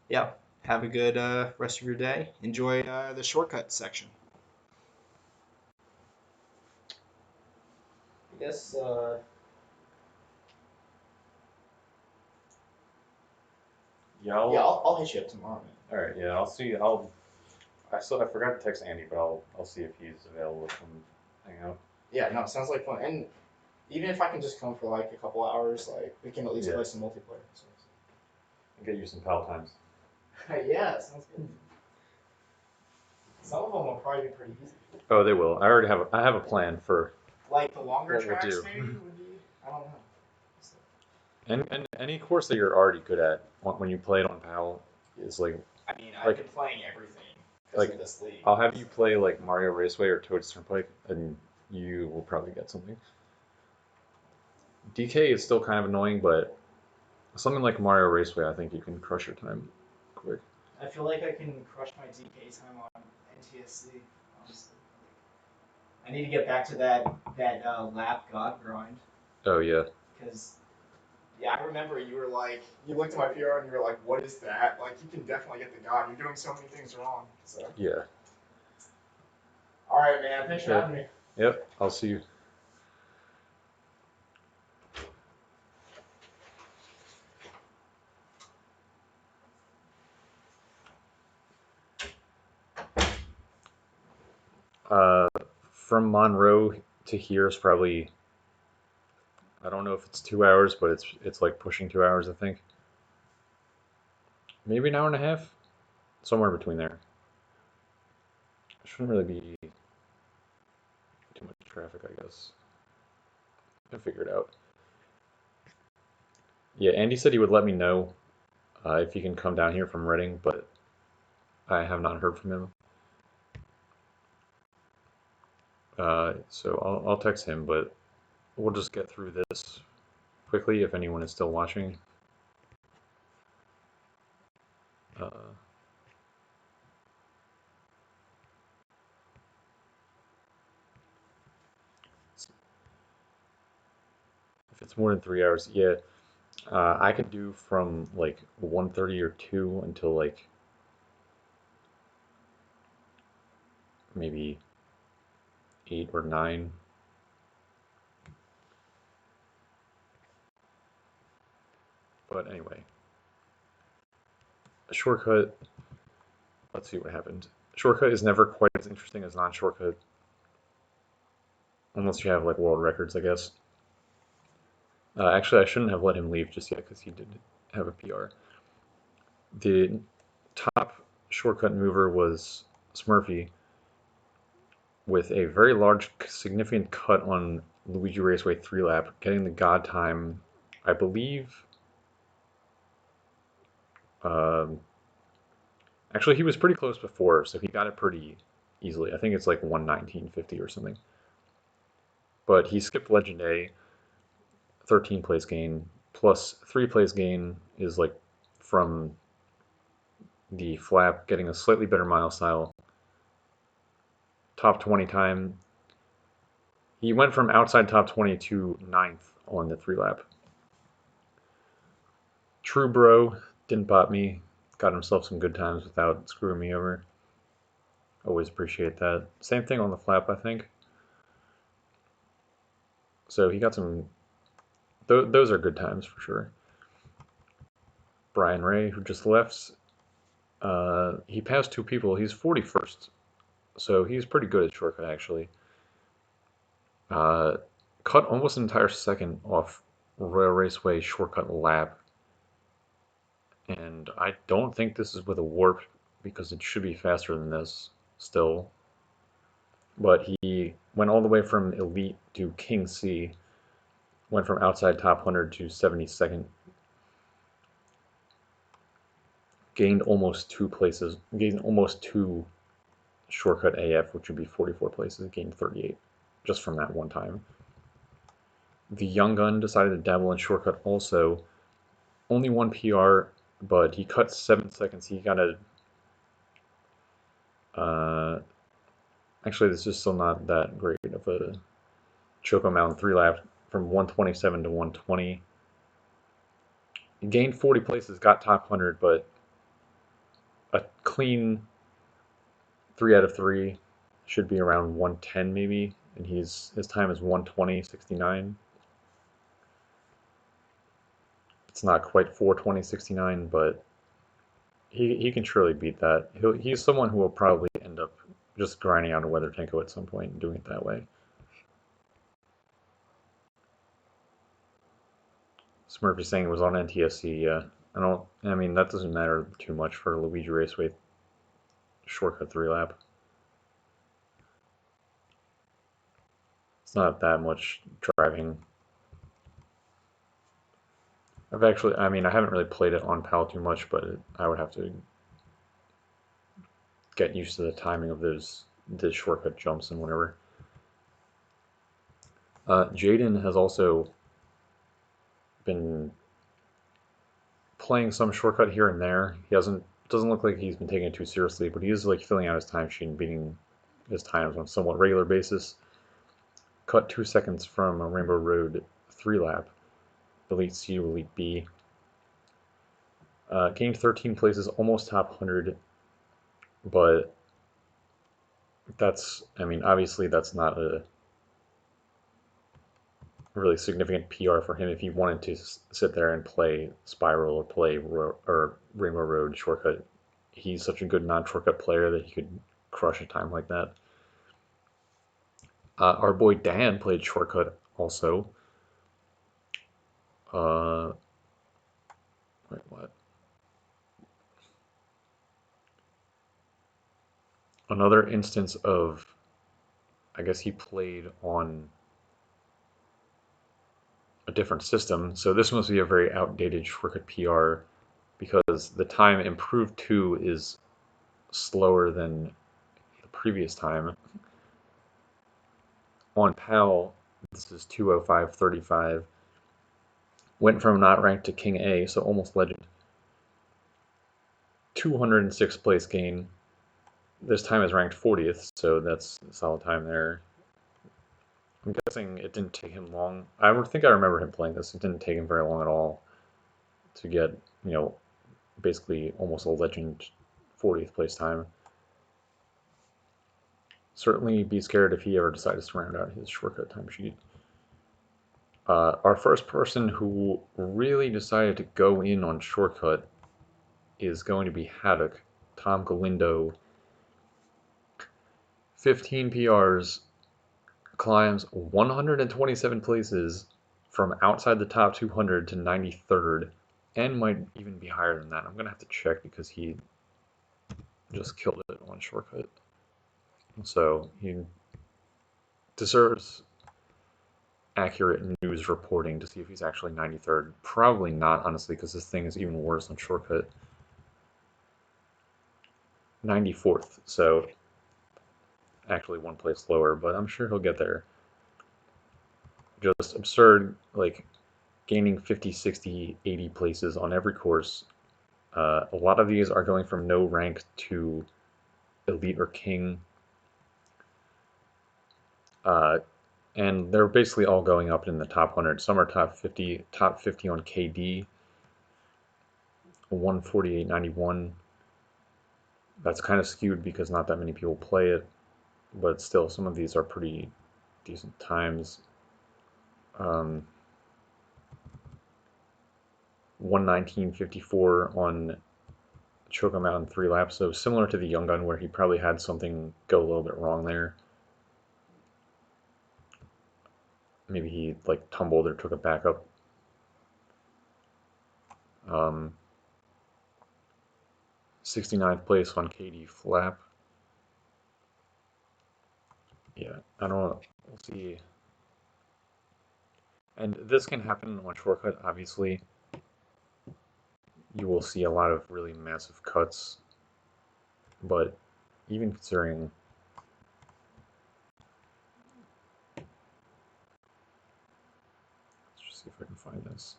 yeah, have a good rest of your day. Enjoy the shortcut section. I guess. Yeah. I'll hit you up tomorrow, man. All right. Yeah. I'll see. I forgot to text Andy, but I'll see if he's available to come hang out. Yeah, no, it sounds like fun. And even if I can just come for like a couple hours, like we can at least Yeah. play some multiplayer. So. And get you some pal times. Yeah, sounds good. Some of them will probably be pretty easy. Oh, they will. I have a plan for Like the longer what we'll tracks, do. maybe would be. I don't know. So, And any course that you're already good at when you play it on PAL is like I mean, I've Like- been playing everything because like, of this league. I'll have you play like Mario Raceway or Toad's Turnpike, and you will probably get something. DK is still kind of annoying, but something like Mario Raceway, I think you can crush your time quick. I feel like I can crush my DK time on NTSC. Honestly, I need to get back to that lap god grind. Oh yeah. Because, yeah, I remember you were like, you looked at my PR and you were like, what is that? Like, you can definitely get the god. You're doing so many things wrong. So, Yeah. all right, man. Thanks for Okay. having me. Yep. I'll see you. Uh, from Monroe to here is probably, I don't know if it's 2 hours, but it's like pushing 2 hours, I think. Maybe an hour and a half, somewhere between there. Shouldn't really be too much traffic, I guess. I'll figure it out. Yeah, Andy said he would let me know if he can come down here from Reading, but I have not heard from him. So I'll text him, but we'll just get through this quickly if anyone is still watching. Uh, if it's more than 3 hours, yeah, I can do from like 1:30 or 2 until like maybe 8 or 9. But anyway, a shortcut. Let's see what happened. Shortcut is never quite as interesting as non-shortcut, unless you have like world records, I guess. Actually, I shouldn't have let him leave just yet because he did have a PR. The top shortcut mover was Smurfy with a very large, significant cut on Luigi Raceway 3 lap, getting the God time, I believe. Um, actually, he was pretty close before, so he got it pretty easily. I think it's like 1:19:50 or something. But he skipped Legend A, 13 place gain, plus 3 place gain is like from the flap, getting a slightly better mile style. Top 20 time. He went from outside top 20 to 9th on the 3 lap. True Bro didn't bot me. Got himself some good times without screwing me over. Always appreciate that. Same thing on the flap, I think. So he got some. Those are good times for sure. Brian Ray, who just left, he passed 2 people. He's 41st, so he's pretty good at shortcut actually. Cut almost an entire second off Royal Raceway shortcut lap, and I don't think this is with a warp because it should be faster than this still. But he went all the way from Elite to King C, went from outside top 100 to 72nd. gained almost 2 places, gained almost 2 shortcut AF, which would be 44 places, gained 38 just from that one time. The Young Gun decided to dabble in shortcut also. Only 1 PR, but he cut 7 seconds. He got a... actually, this is still not that great of a Choco Mountain 3 lap from 127 to 120. He gained 40 places, got top 100, but a clean 3 out of 3 should be around 110 maybe, and his time is 120.69. It's not quite 420.69, but he can surely beat that. He's someone who will probably end up just grinding out a Weather Tanko at some point and doing it that way. Smurfy saying it was on NTSC, yeah. I mean, that doesn't matter too much for Luigi Raceway shortcut 3 lap. It's not that much driving. I mean, I haven't really played it on PAL too much, but I would have to get used to the timing of the shortcut jumps and whatever. Jaden has also been playing some shortcut here and there. He doesn't look like he's been taking it too seriously, but he is like filling out his time sheet and beating his times on a somewhat regular basis. Cut 2 seconds from a Rainbow Road 3 lap, Elite C, Elite B. Gained 13 places, almost top 100, but I mean, obviously that's not a really significant PR for him if he wanted to sit there and play Spiral or play Rainbow Road shortcut. He's such a good non-shortcut player that he could crush a time like that. Our boy Dan played shortcut also. Wait, what? Another instance of, I guess he played on a different system. So this must be a very outdated shortcut PR because the time improved 2 is slower than the previous time. On PAL, this is 2:05:35. Went from not ranked to King A, so almost legend. 206 place gain. This time is ranked 40th, so that's a solid time there. I'm guessing it didn't take him long. I think I remember him playing this. It didn't take him very long at all to get, basically almost a legend 40th place time. Certainly be scared if he ever decides to round out his shortcut timesheet. Our first person who really decided to go in on shortcut is going to be Havoc, Tom Galindo. 15 PRs, climbs 127 places from outside the top 200 to 93rd, and might even be higher than that. I'm going to have to check because he just killed it on shortcut. So he deserves accurate news reporting to see if he's actually 93rd. Probably not, honestly, because this thing is even worse on shortcut. 94th, so actually 1 place lower, but I'm sure he'll get there. Just absurd, like gaining 50, 60, 80 places on every course. A lot of these are going from no rank to elite or king. And they're basically all going up in the top 100. Some are top 50 on KD, 148.91. That's kind of skewed because not that many people play it, but still, some of these are pretty decent times. 119.54 on Choco Mountain 3 laps, so similar to the Young Gun where he probably had something go a little bit wrong there. Maybe he like tumbled or took a backup. 69th place on KD Flap. Yeah, I don't know. We'll see. And this can happen on shortcut, obviously. you will see a lot of really massive cuts, but even considering, let's just see if I can find this.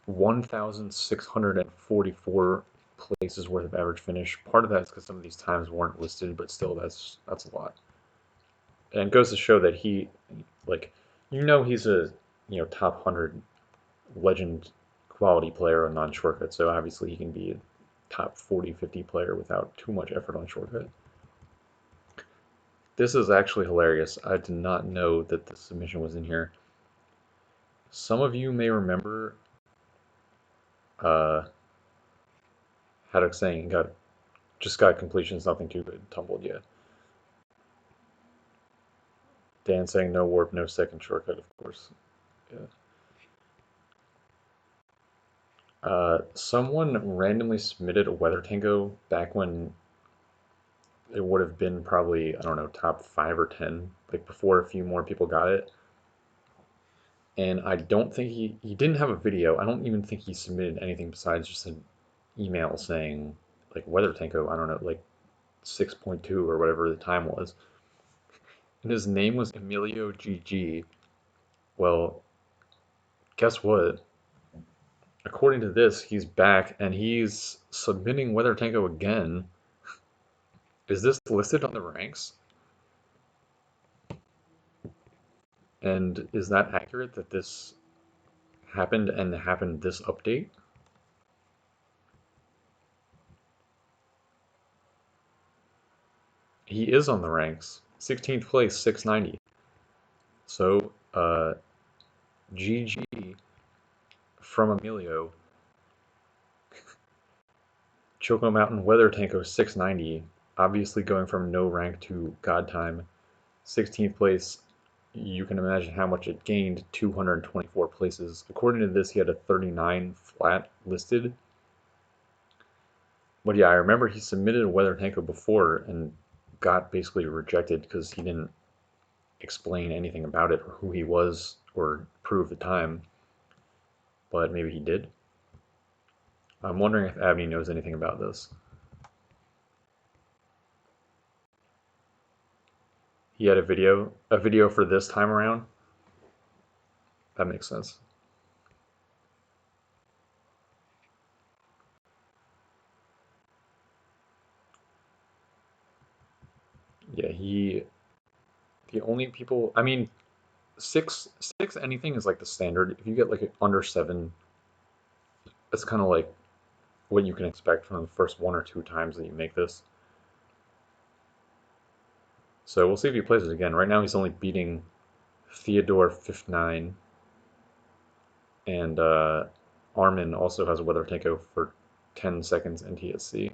$1,644 places worth of average finish. Part of that is because some of these times weren't listed, but still, that's a lot. And it goes to show that he, like, he's a top 100 legend quality player on non-shortcut, so obviously he can be a top 40, 50 player without too much effort on shortcut. This is actually hilarious. I did not know that the submission was in here. Some of you may remember Haddock saying just got completions, nothing too good, tumbled yet. Dan saying no warp, no second shortcut, of course. Yeah. Someone randomly submitted a Weather Tango back when it would have been probably, I don't know, top 5 or 10, like before a few more people got it. And I don't think he didn't have a video. I don't even think he submitted anything besides just an email saying, like, Weather Tango, I don't know, like 6.2 or whatever the time was. And his name was Emilio GG. Well, guess what? According to this, he's back and he's submitting Weather Tango again. Is this listed on the ranks? And is that accurate that this happened and happened this update? He is on the ranks. 16th place, 690. So, GG from Emilio. Choco Mountain Weather Tanko 690. Obviously going from no rank to God time. 16th place. You can imagine how much it gained, 224 places. According to this, he had a 39 flat listed. But yeah, I remember he submitted a Weather Tanko before and got basically rejected because he didn't explain anything about it or who he was or prove the time. But maybe he did. I'm wondering if Abney knows anything about this. He had a video for this time around. That makes sense. Yeah, the only people, I mean, six anything is like the standard. If you get like under 7, it's kind of like what you can expect from the first 1 or 2 times that you make this. So we'll see if he plays it again. Right now he's only beating Theodore 59, and Armin also has a Weather Tanko for 10 seconds NTSC.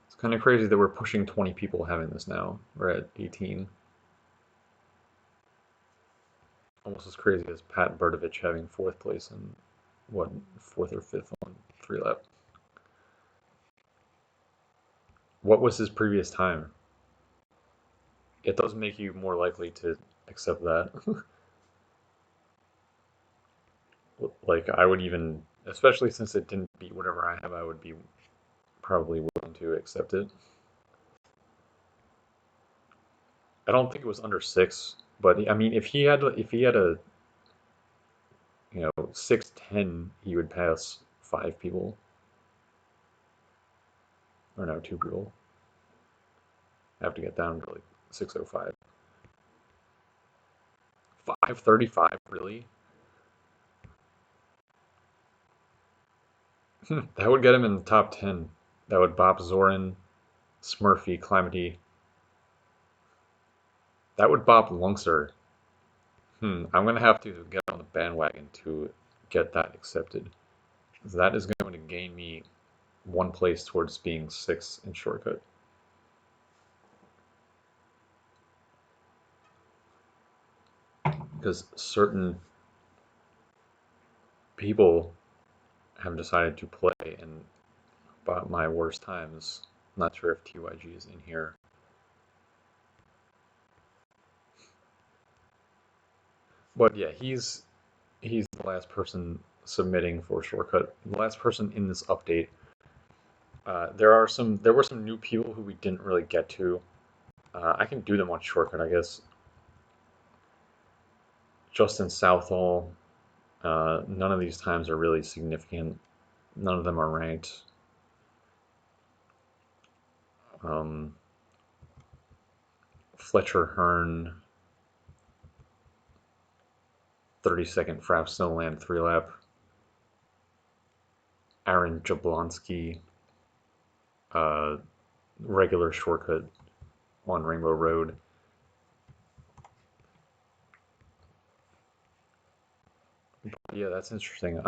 It's kind of crazy that we're pushing 20 people having this now. We're at 18. Almost as crazy as Pat Burdovich having 4th place and what, 4th or 5th on 3 lap. What was his previous time? It does make you more likely to accept that. Like, I would even, especially since it didn't beat whatever I have, I would be probably willing to accept it. I don't think it was under 6, but I mean, if he had a 610, he would pass 5 people, or no, 2 people. I have to get down to like 605. 535, really? That would get him in the top 10. That would bop Zoran, Smurfy, Clamity. That would bop Lunkster. I'm gonna have to get on the bandwagon to get that accepted. That is going to gain me 1 place towards being 6 in shortcut. Because certain people have decided to play and bought my worst times Not sure if TYG is in here. But yeah, he's the last person submitting for shortcut. The last person in this update. There were some new people who we didn't really get to. I can do them on shortcut, I guess. Justin Southall. None of these times are really significant. None of them are ranked. Fletcher Hearn. 30-second Frap Snowland 3-lap. Aaron Jablonski. Regular shortcut on Rainbow Road. Yeah, that's interesting.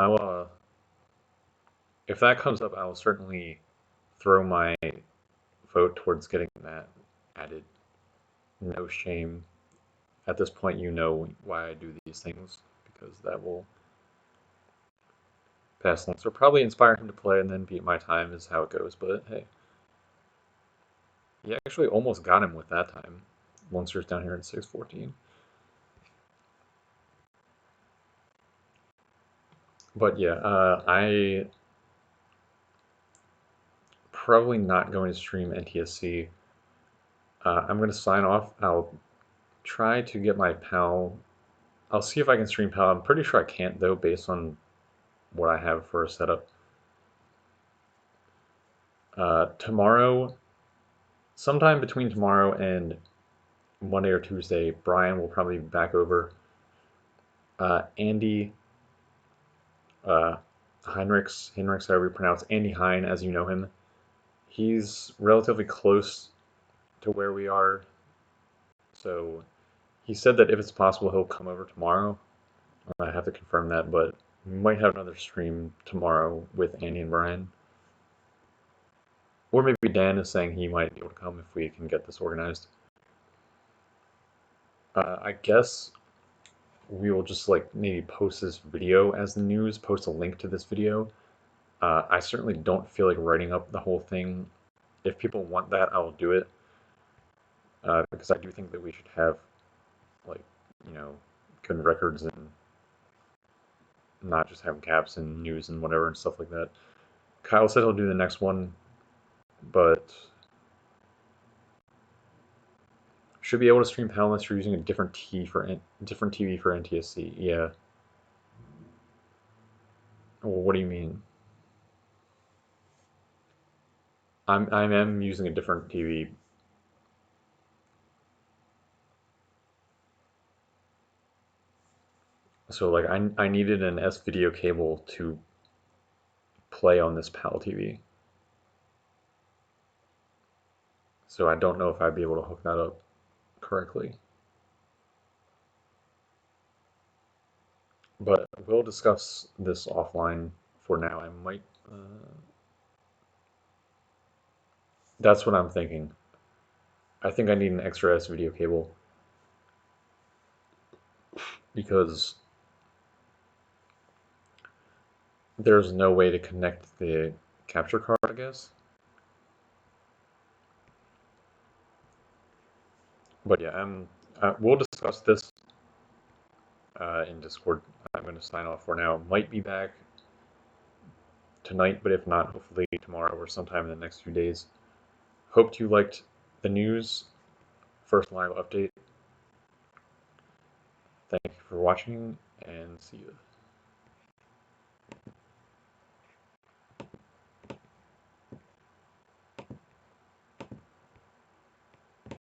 If that comes up, I will certainly throw my vote towards getting that added. No shame. At this point, you know why I do these things, because that will pass along. So probably inspire him to play and then beat my time is how it goes, but hey. He actually almost got him with that time. Lungster's down here at 6:14. But yeah, I probably not going to stream NTSC. I'm going to sign off. I'll try to get my PAL. I'll see if I can stream PAL. I'm pretty sure I can't though, based on what I have for a setup. Tomorrow, sometime between tomorrow and Monday or Tuesday, Brian will probably be back over. Andy Heinrichs, however you pronounce Andy Hein, as you know him, he's relatively close to where we are. So he said that if it's possible, he'll come over tomorrow. I have to confirm that, but we might have another stream tomorrow with Andy and Brian. Or maybe Dan is saying he might be able to come if we can get this organized. I guess we will just like maybe post this video as the news, post a link to this video. I certainly don't feel like writing up the whole thing. If people want that, I will do it. Because I do think that we should have, like, good records and not just have gaps in news and whatever and stuff like that. Kyle said he'll do the next one, but should be able to stream PAL unless you're using a different TV for NTSC. Yeah. Well, what do you mean? I am using a different TV. So like I needed an S video cable to play on this PAL TV. So I don't know if I'd be able to hook that up correctly. But we'll discuss this offline for now. I might. That's what I'm thinking. I think I need an extra S video cable because there's no way to connect the capture card, I guess. But yeah, we'll discuss this in Discord. I'm going to sign off for now. Might be back tonight, but if not, hopefully tomorrow or sometime in the next few days. Hoped you liked the news. First live update. Thank you for watching, and see you.